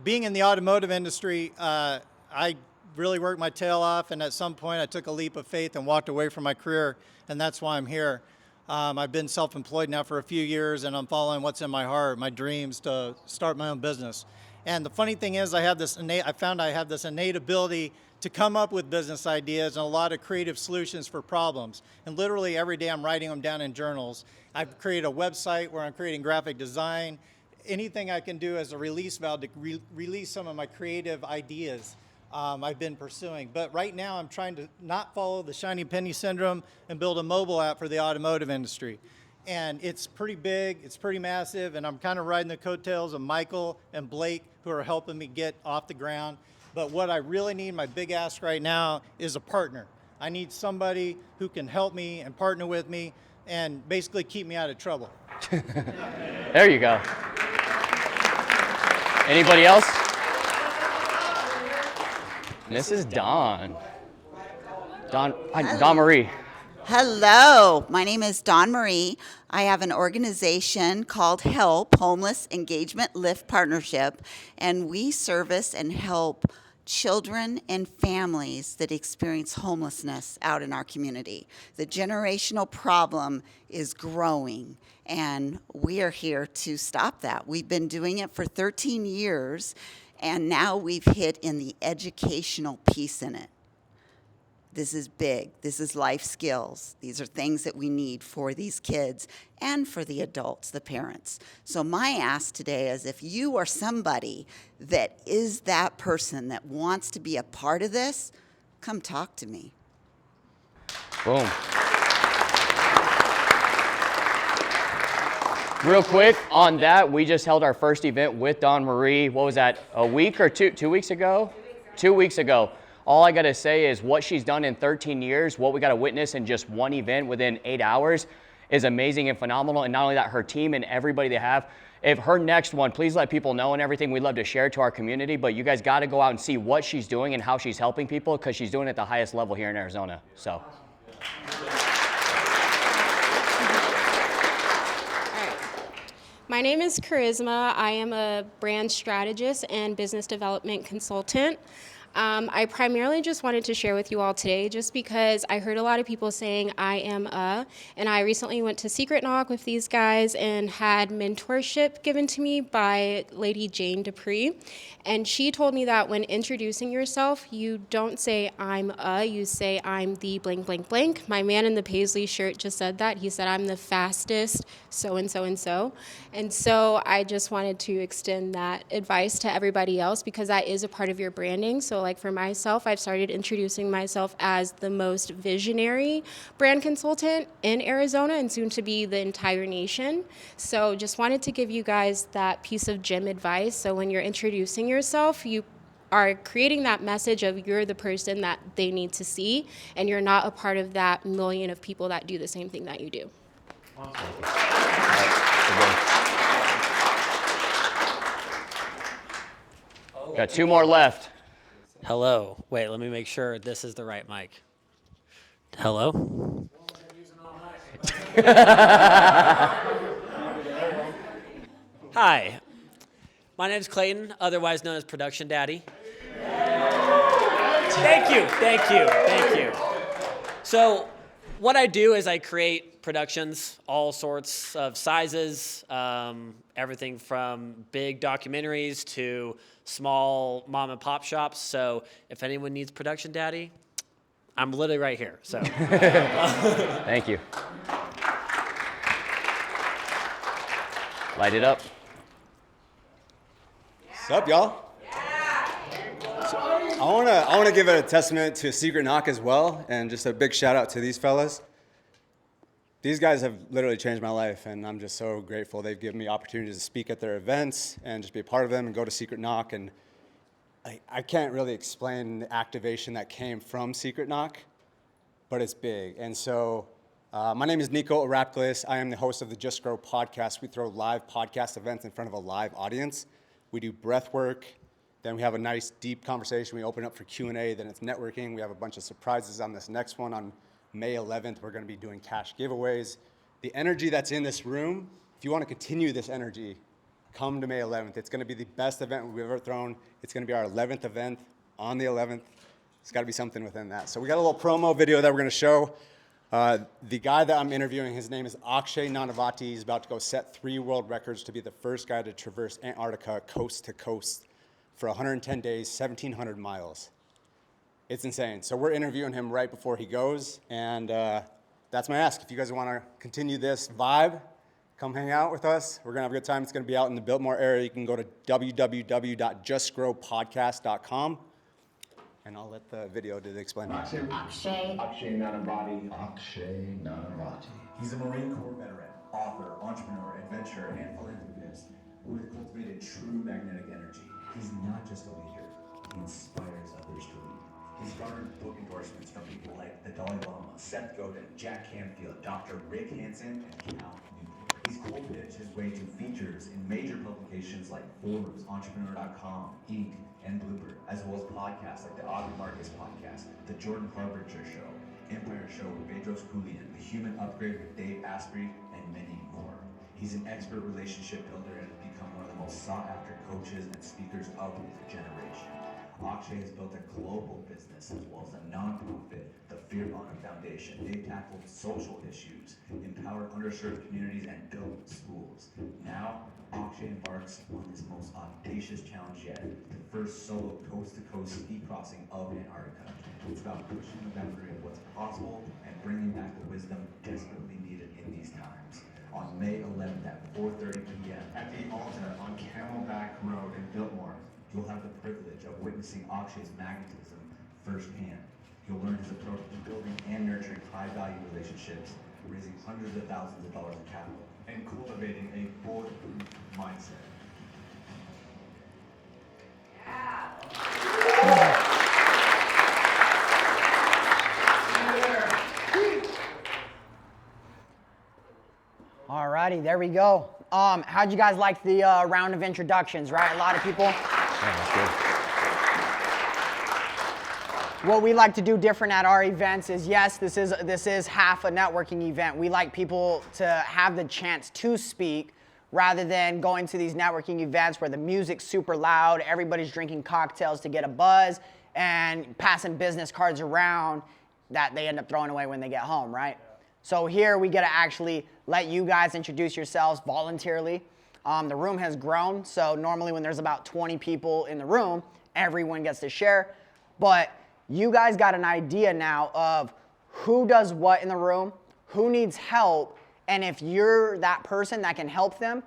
[SPEAKER 24] being in the automotive industry, I really worked my tail off, and at some point I took a leap of faith and walked away from my career, and that's why I'm here. I've been self-employed now for a few years, and I'm following what's in my heart, my dreams to start my own business. And the funny thing is, I found I have this innate ability to come up with business ideas and a lot of creative solutions for problems. And literally every day I'm writing them down in journals. I've created a website where I'm creating graphic design, anything I can do as a release valve to release some of my creative ideas I've been pursuing. But right now I'm trying to not follow the shiny penny syndrome and build a mobile app for the automotive industry. And it's pretty big, it's pretty massive, and I'm kind of riding the coattails of Michael and Blake who are helping me get off the ground. But what I really need, my big ask right now, is a partner. I need somebody who can help me and partner with me and basically keep me out of trouble.
[SPEAKER 1] There you go. Anybody else? This is Dawn. Dawn Marie.
[SPEAKER 25] Hello, my name is Dawn Marie. I have an organization called HELP, Homeless Engagement Lift Partnership, and we service and help children and families that experience homelessness out in our community. The generational problem is growing, and we are here to stop that. We've been doing it for 13 years, and now we've hit in the educational piece in it. This is big. This is life skills. These are things that we need for these kids and for the adults, the parents. So my ask today is if you are somebody that is that person that wants to be a part of this, come talk to me.
[SPEAKER 1] Boom. Real quick on that, we just held our first event with Dawn Marie. What was that, a week or 2 weeks ago? 2 weeks ago. All I gotta say is what she's done in 13 years, what we got to witness in just one event within 8 hours is amazing and phenomenal. And not only that, her team and everybody they have. If her next one, please let people know and everything. We'd love to share it to our community, but you guys got to go out and see what she's doing and how she's helping people because she's doing it at the highest level here in Arizona. So.
[SPEAKER 26] My name is Charisma. I am a brand strategist and business development consultant. I primarily just wanted to share with you all today just because I heard a lot of people saying I am and I recently went to Secret Knock with these guys and had mentorship given to me by Lady Jane Dupree. And she told me that when introducing yourself, you don't say I'm you say I'm the blank, blank, blank. My man in the paisley shirt just said that. He said I'm the fastest so and so and so. And so I just wanted to extend that advice to everybody else because that is a part of your branding. So like for myself, I've started introducing myself as the most visionary brand consultant in Arizona and soon to be the entire nation. So just wanted to give you guys that piece of gym advice. So when you're introducing yourself, you are creating that message of you're the person that they need to see and you're not a part of that million of people that do the same thing that you do.
[SPEAKER 1] Got 2 more left.
[SPEAKER 3] Hello. Wait, let me make sure this is the right mic. Hello? Hi. My name is Clayton, otherwise known as Production Daddy. Thank you. So what I do is I create productions, all sorts of sizes, everything from big documentaries to small mom and pop shops. So if anyone needs Production Daddy, I'm literally right here. So
[SPEAKER 1] Thank you. Light it up.
[SPEAKER 4] What's up, y'all? So, I want to give a testament to Secret Knock as well, and just a big shout out to these fellas. These guys have literally changed my life, and I'm just so grateful. They've given me opportunities to speak at their events and just be a part of them and go to Secret Knock. And I can't really explain the activation that came from Secret Knock, but it's big. And so my name is Nico Arapklis. I am the host of the Just Grow podcast. We throw live podcast events in front of a live audience. We do breath work. Then we have a nice deep conversation. We open up for Q&A. Then it's networking. We have a bunch of surprises on this next one on May 11th. We're going to be doing cash giveaways. The energy that's in this room, if you want to continue this energy, come to May 11th. It's going to be the best event we've ever thrown. It's going to be our 11th event on the 11th. It's got to be something within that. So we got a little promo video that we're going to show. The guy that I'm interviewing, his name is Akshay Nanavati. He's about to go set 3 world records to be the first guy to traverse Antarctica coast to coast for 110 days, 1,700 miles. It's insane. So we're interviewing him right before he goes, and that's my ask. If you guys want to continue this vibe, come hang out with us. We're going to have a good time. It's going to be out in the Biltmore area. You can go to www.justgrowpodcast.com. And I'll let the video do the explaining.
[SPEAKER 5] Akshay Nanavati. He's a Marine Corps veteran, author, entrepreneur, adventurer, and philanthropist who has cultivated true magnetic energy. He's not just a leader, he inspires others to lead. He's garnered book endorsements from people like the Dalai Lama, Seth Godin, Jack Canfield, Dr. Rick Hansen, and Cal Newport. He's cool-pitched his way to features in major publications like Forbes, Entrepreneur.com, Inc., and Bloomberg, as well as podcasts like the Aubrey Marcus podcast, the Jordan Harbinger Show, Empire Show with Bedros Keuilian, The Human Upgrade with Dave Asprey, and many more. He's an expert relationship builder and has become one of the most sought-after coaches and speakers of his generation. Akshay has built a global business as well as a non-profit, the Fear Honor Foundation. They've tackled social issues, empowered underserved communities, and built schools. Now, Akshay embarks on his most audacious challenge yet, the first solo coast-to-coast ski crossing of Antarctica. It's about pushing the boundary of what's possible and bringing back the wisdom desperately needed in these times. On May 11th at 4:30 p.m. at the altar on Camelback Road in Biltmore, you'll have the privilege of witnessing Akshay's magnetism firsthand. You'll learn his approach to building and nurturing high-value relationships, raising hundreds of thousands of dollars in capital, and cultivating a bulletproof mindset.
[SPEAKER 6] Alrighty, there we go. How'd you guys like the round of introductions, right? A lot of people.
[SPEAKER 1] Yeah, that's good.
[SPEAKER 6] What we like to do different at our events is, yes, this is half a networking event. We like people to have the chance to speak rather than going to these networking events where the music's super loud, everybody's drinking cocktails to get a buzz, and passing business cards around that they end up throwing away when they get home, right? So here we get to actually let you guys introduce yourselves voluntarily. The room has grown, so normally when there's about 20 people in the room, everyone gets to share. But you guys got an idea now of who does what in the room, who needs help, and if you're that person that can help them,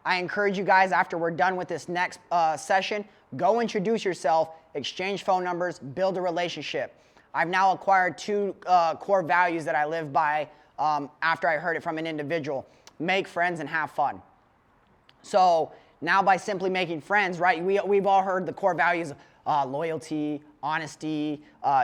[SPEAKER 6] I encourage you guys, after we're done with this next session, go introduce yourself, exchange phone numbers, build a relationship. I've now acquired 2 core values that I live by after I heard it from an individual: make friends and have fun. So now by simply making friends, right, we've all heard the core values, loyalty, honesty,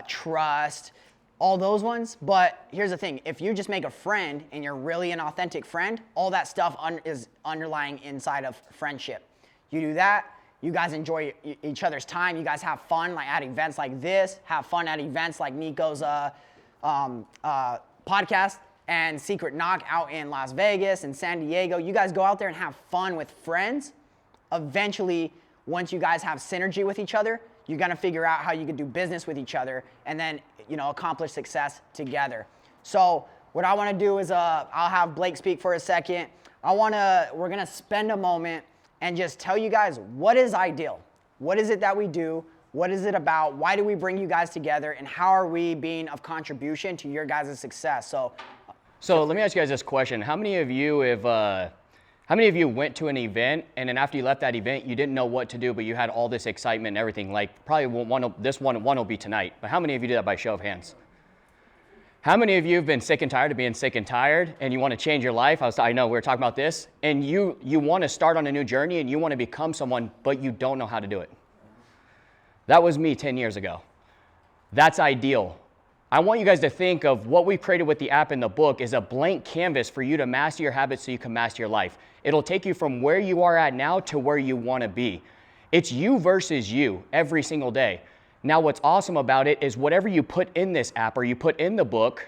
[SPEAKER 6] trust, all those ones. But here's the thing, if you just make a friend and you're really an authentic friend, all that stuff is underlying inside of friendship. You do that, you guys enjoy each other's time, you guys have fun like at events like this, have fun at events like Nico's podcast and Secret Knock out in Las Vegas and San Diego. You guys go out there and have fun with friends. Eventually, once you guys have synergy with each other, you're gonna figure out how you can do business with each other and then, accomplish success together. So what I wanna do is, I'll have Blake speak for a second. We're gonna spend a moment and just tell you guys, what is Ideal? What is it that we do? What is it about? Why do we bring you guys together? And how are we being of contribution to your guys' success?
[SPEAKER 1] So let me ask you guys this question. How many of you went to an event and then after you left that event, you didn't know what to do, but you had all this excitement and everything? Like probably one will be tonight, but how many of you did that by show of hands? How many of you have been sick and tired of being sick and tired and you want to change your life? I know we were talking about this, and you want to start on a new journey and you want to become someone, but you don't know how to do it. That was me 10 years ago. That's Ideal. I want you guys to think of what we created with the app and the book is a blank canvas for you to master your habits so you can master your life. It'll take you from where you are at now to where you want to be. It's you versus you every single day. Now what's awesome about it is whatever you put in this app or you put in the book,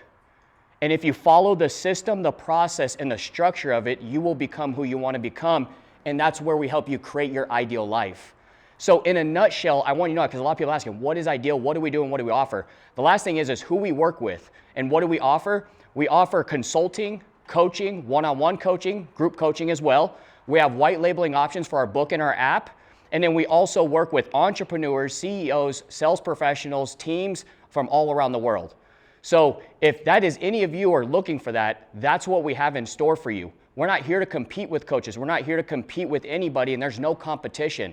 [SPEAKER 1] and if you follow the system, the process, and the structure of it, you will become who you want to become, and that's where we help you create your ideal life. So in a nutshell, I want you to know, because a lot of people are asking, what is Ideal? What do we do and what do we offer? The last thing is who we work with. And what do we offer? We offer consulting, coaching, one-on-one coaching, group coaching as well. We have white labeling options for our book and our app. And then we also work with entrepreneurs, CEOs, sales professionals, teams from all around the world. So if that is any of you are looking for that, that's what we have in store for you. We're not here to compete with coaches. We're not here to compete with anybody, and there's no competition.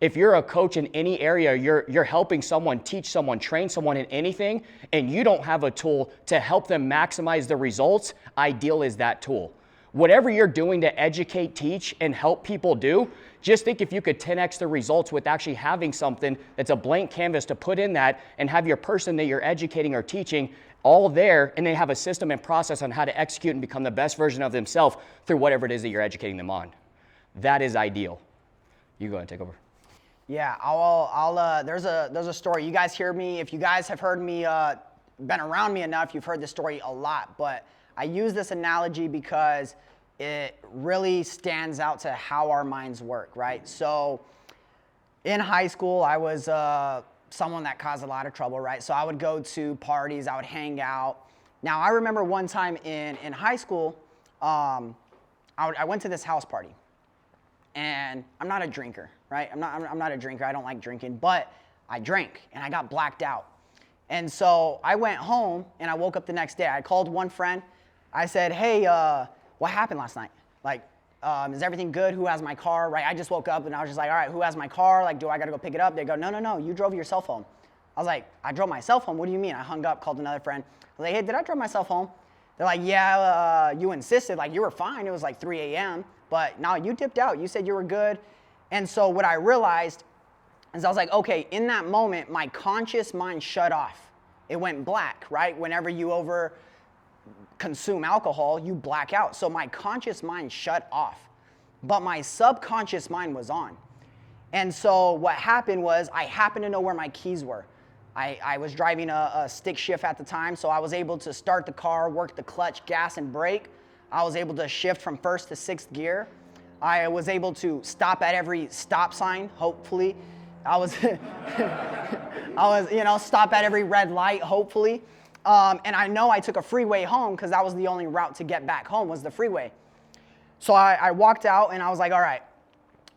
[SPEAKER 1] If you're a coach in any area, you're helping someone, teach someone, train someone in anything, and you don't have a tool to help them maximize the results, Ideal is that tool. Whatever you're doing to educate, teach, and help people do, just think if you could 10x the results with actually having something that's a blank canvas to put in that and have your person that you're educating or teaching all there, and they have a system and process on how to execute and become the best version of themselves through whatever it is that you're educating them on. That is Ideal. You go ahead and take over.
[SPEAKER 6] Yeah, there's a story. You guys hear me, if you guys have heard me, been around me enough, you've heard this story a lot, but I use this analogy because it really stands out to how our minds work, right? So in high school, I was someone that caused a lot of trouble, right? So I would go to parties, I would hang out. Now I remember one time in high school, I went to this house party, and I'm not a drinker, right? I'm not a drinker, I don't like drinking, but I drank and I got blacked out. And so I went home and I woke up the next day. I called one friend. I said, hey, what happened last night? Like, is everything good? Who has my car, right? I just woke up and I was just like, all right, who has my car? Like, do I gotta go pick it up? They go, no, you drove yourself home. I was like, I drove myself home? What do you mean? I hung up, called another friend. I was like, hey, did I drive myself home? They're like, yeah, you insisted, like you were fine. It was like 3 a.m., but no, you dipped out. You said you were good. And so what I realized is I was like, okay, in that moment, my conscious mind shut off. It went black, right? Whenever you consume alcohol, you black out. So my conscious mind shut off, but my subconscious mind was on. And so what happened was I happened to know where my keys were. I was driving a stick shift at the time, so I was able to start the car, work the clutch, gas, and brake. I was able to shift from first to sixth gear. I was able to stop at every stop sign, hopefully. I was, stop at every red light, hopefully. And I know I took a freeway home because that was the only route to get back home was the freeway. So I walked out and I was like, all right,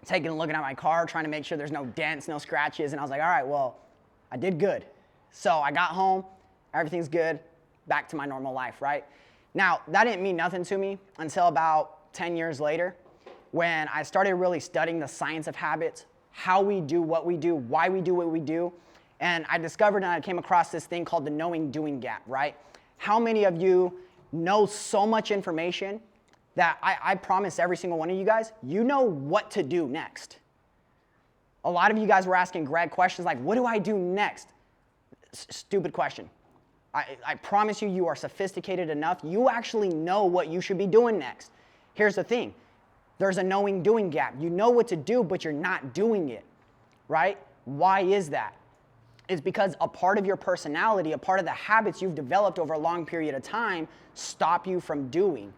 [SPEAKER 6] looking at my car, trying to make sure there's no dents, no scratches. And I was like, all right, well, I did good. So I got home, everything's good, back to my normal life, right? Now, that didn't mean nothing to me until about 10 years later when I started really studying the science of habits, how we do what we do, why we do what we do. And I discovered and I came across this thing called the knowing-doing gap, right? How many of you know so much information that I promise every single one of you guys, you know what to do next? A lot of you guys were asking Greg questions like, what do I do next? Stupid question. I promise you, you are sophisticated enough. You actually know what you should be doing next. Here's the thing. There's a knowing-doing gap. You know what to do, but you're not doing it, right? Why is that? It's because a part of your personality, a part of the habits you've developed over a long period of time stop you from doing.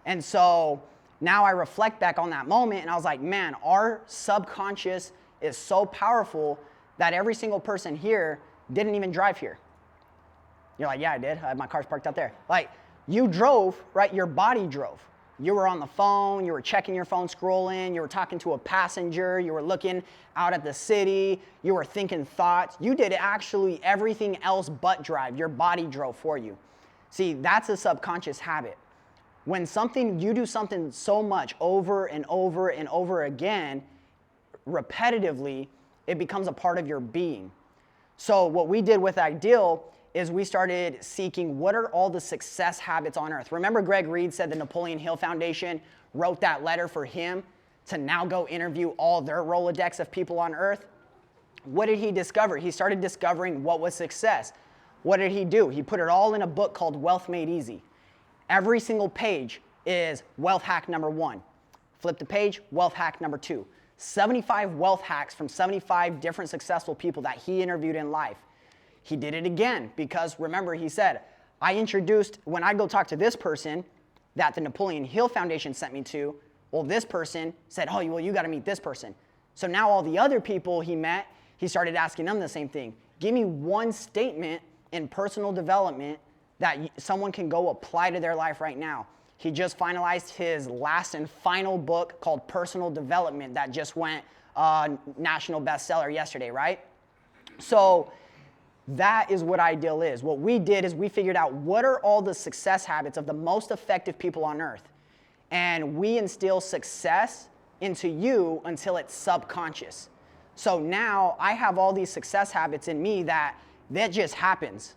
[SPEAKER 6] And so now I reflect back on that moment and I was like, man, our subconscious is so powerful that every single person here didn't even drive here. You're like, yeah, I did. My car's parked out there. Like, you drove, right? Your body drove. You were on the phone, you were checking your phone, scrolling, you were talking to a passenger, you were looking out at the city, you were thinking thoughts. You did actually everything else but drive. Your body drove for you. See, that's a subconscious habit. When you do something so much over and over and over again, repetitively, it becomes a part of your being. So what we did with Ideal is we started seeking what are all the success habits on earth. Remember Reid said the Napoleon Hill Foundation wrote that letter for him to now go interview all their Rolodex of people on earth? What did he discover? He started discovering what was success. What did he do? He put it all in a book called Wealth Made Easy. Every single page is wealth hack number 1. Flip the page, wealth hack number 2. 75 wealth hacks from 75 different successful people that he interviewed in life. He did it again because remember he said, when I go talk to this person that the Napoleon Hill Foundation sent me to, well, this person said, oh, well, you got to meet this person. So now all the other people he met, he started asking them the same thing. Give me one statement in personal development that someone can go apply to their life right now. He just finalized his last and final book called Personal Development that just went national bestseller yesterday, right? So that is what Ideal is. What we did is we figured out what are all the success habits of the most effective people on earth. And we instill success into you until it's subconscious. So now I have all these success habits in me that just happens,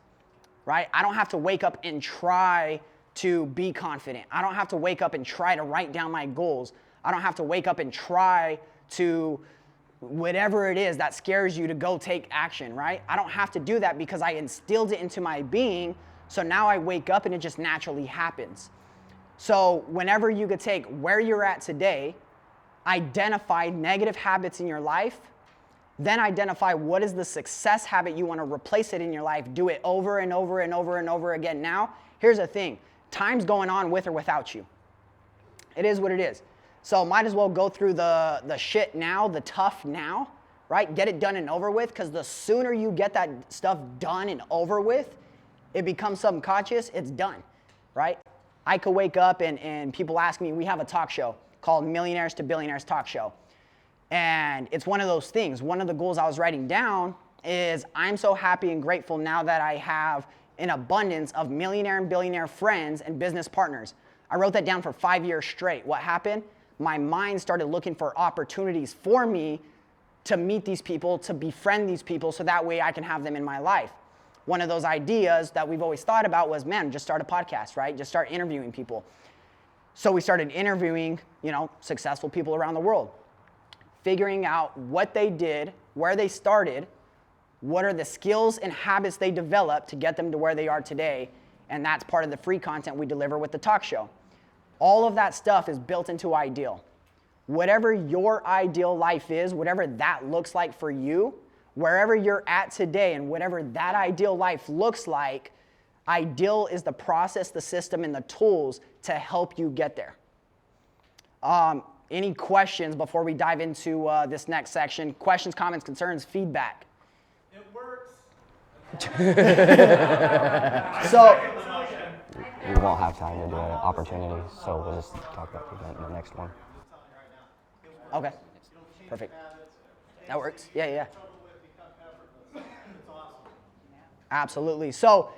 [SPEAKER 6] right? I don't have to wake up and try to be confident. I don't have to wake up and try to write down my goals. I don't have to wake up and try to whatever it is that scares you to go take action, right? I don't have to do that because I instilled it into my being. So now I wake up and it just naturally happens. So whenever you could take where you're at today, identify negative habits in your life, then identify what is the success habit you want to replace it in your life. Do it over and over and over and over again. Now, here's the thing. Time's going on with or without you. It is what it is. So might as well go through the shit now, the tough now, right? Get it done and over with, because the sooner you get that stuff done and over with, it becomes subconscious, it's done, right? I could wake up and people ask me, we have a talk show called Millionaires to Billionaires Talk Show. And it's one of those things. One of the goals I was writing down is I'm so happy and grateful now that I have an abundance of millionaire and billionaire friends and business partners. I wrote that down for 5 years straight. What happened? My mind started looking for opportunities for me to meet these people, to befriend these people, so that way I can have them in my life. One of those ideas that we've always thought about was, man, just start a podcast, right? Just start interviewing people. So we started interviewing, successful people around the world, figuring out what they did, where they started, what are the skills and habits they developed to get them to where they are today, and that's part of the free content we deliver with the talk show. All of that stuff is built into Ideal. Whatever your ideal life is, whatever that looks like for you, wherever you're at today and whatever that ideal life looks like, Ideal is the process, the system, and the tools to help you get there. Any questions before we dive into this next section? Questions, comments, concerns, feedback?
[SPEAKER 7] It works.
[SPEAKER 6] So,
[SPEAKER 1] We won't have time to do an opportunity, so we'll just talk about the event in the next one.
[SPEAKER 6] okay, perfect. That works. Yeah, yeah. Absolutely. So,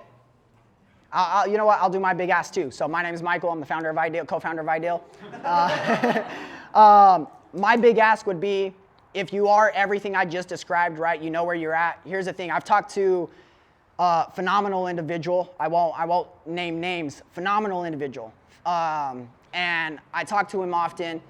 [SPEAKER 6] you know what? I'll do my big ask too. So my name is Michael. I'm the founder of Ideal, co-founder of Ideal. My big ask would be, if you are everything I just described, right? You know where you're at. Here's the thing. I've talked to a phenomenal individual. I won't name names. Phenomenal individual. And I talk to him often.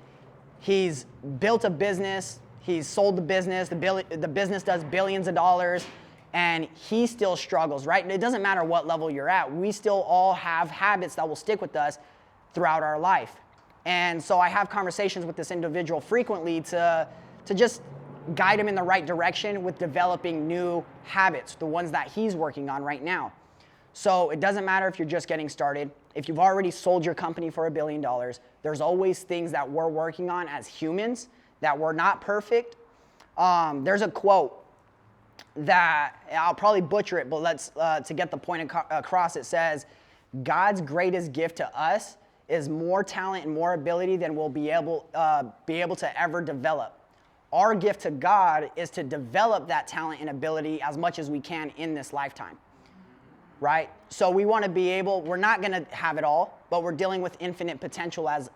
[SPEAKER 6] He's built a business. He's sold the business. The business does billions of dollars. And he still struggles, right? And it doesn't matter what level you're at. We still all have habits that will stick with us throughout our life. And so I have conversations with this individual frequently to just guide him in the right direction with developing new habits, the ones that he's working on right now. So it doesn't matter if you're just getting started. If you've already sold your company for $1 billion, there's always things that we're working on as humans that we're not perfect. There's a quote that I'll probably butcher it, but let's to get the point across. It says, "God's greatest gift to us is more talent and more ability than we'll be able to ever develop. Our gift to God is to develop that talent and ability as much as we can in this lifetime." Right? So we want to be able. We're not going to have it all, but we're dealing with infinite potential as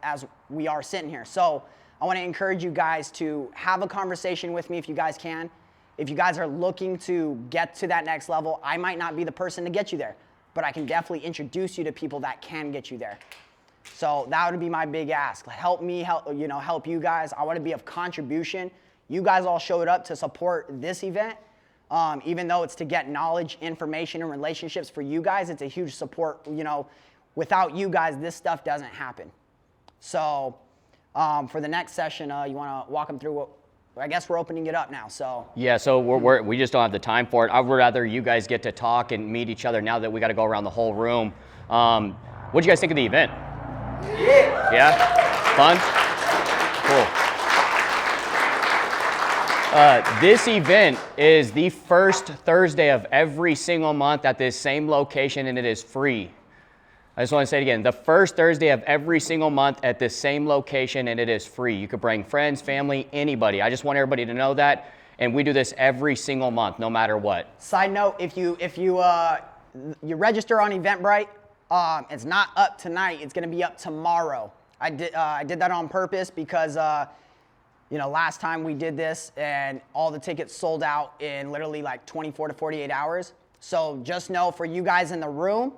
[SPEAKER 6] we are sitting here. So I want to encourage you guys to have a conversation with me if you guys can. If you guys are looking to get to that next level, I might not be the person to get you there, but I can definitely introduce you to people that can get you there. So that would be my big ask. Help me, help you guys. I want to be of contribution. You guys all showed up to support this event. Even though it's to get knowledge, information, and relationships for you guys, it's a huge support. Without you guys, this stuff doesn't happen. So for the next session, you want to walk them through I guess we're opening it up now, so.
[SPEAKER 1] Yeah, so we just don't have the time for it. I would rather you guys get to talk and meet each other now that we got to go around the whole room. What'd you guys think of the event? Yeah? Fun? Cool. This event is the first Thursday of every single month at this same location, and it is free. I just want to say it again, the first Thursday of every single month at this same location, and it is free. You could bring friends, family, anybody. I just want everybody to know that, and we do this every single month, no matter what.
[SPEAKER 6] Side note, if you register on Eventbrite, it's not up tonight. It's going to be up tomorrow. I did that on purpose because last time we did this and all the tickets sold out in literally like 24 to 48 hours. So just know, for you guys in the room,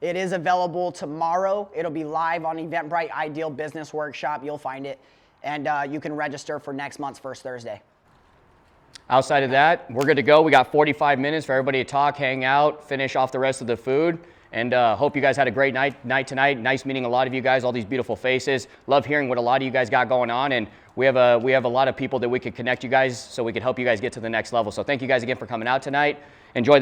[SPEAKER 6] it is available tomorrow. It'll be live on Eventbrite Ideal Business Workshop. You'll find it. And you can register for next month's first Thursday.
[SPEAKER 1] Outside of that, we're good to go. We got 45 minutes for everybody to talk, hang out, finish off the rest of the food. And hope you guys had a great night tonight. Nice meeting a lot of you guys, all these beautiful faces. Love hearing what a lot of you guys got going on. And we have a lot of people that we could connect you guys so we could help you guys get to the next level. So thank you guys again for coming out tonight. Enjoy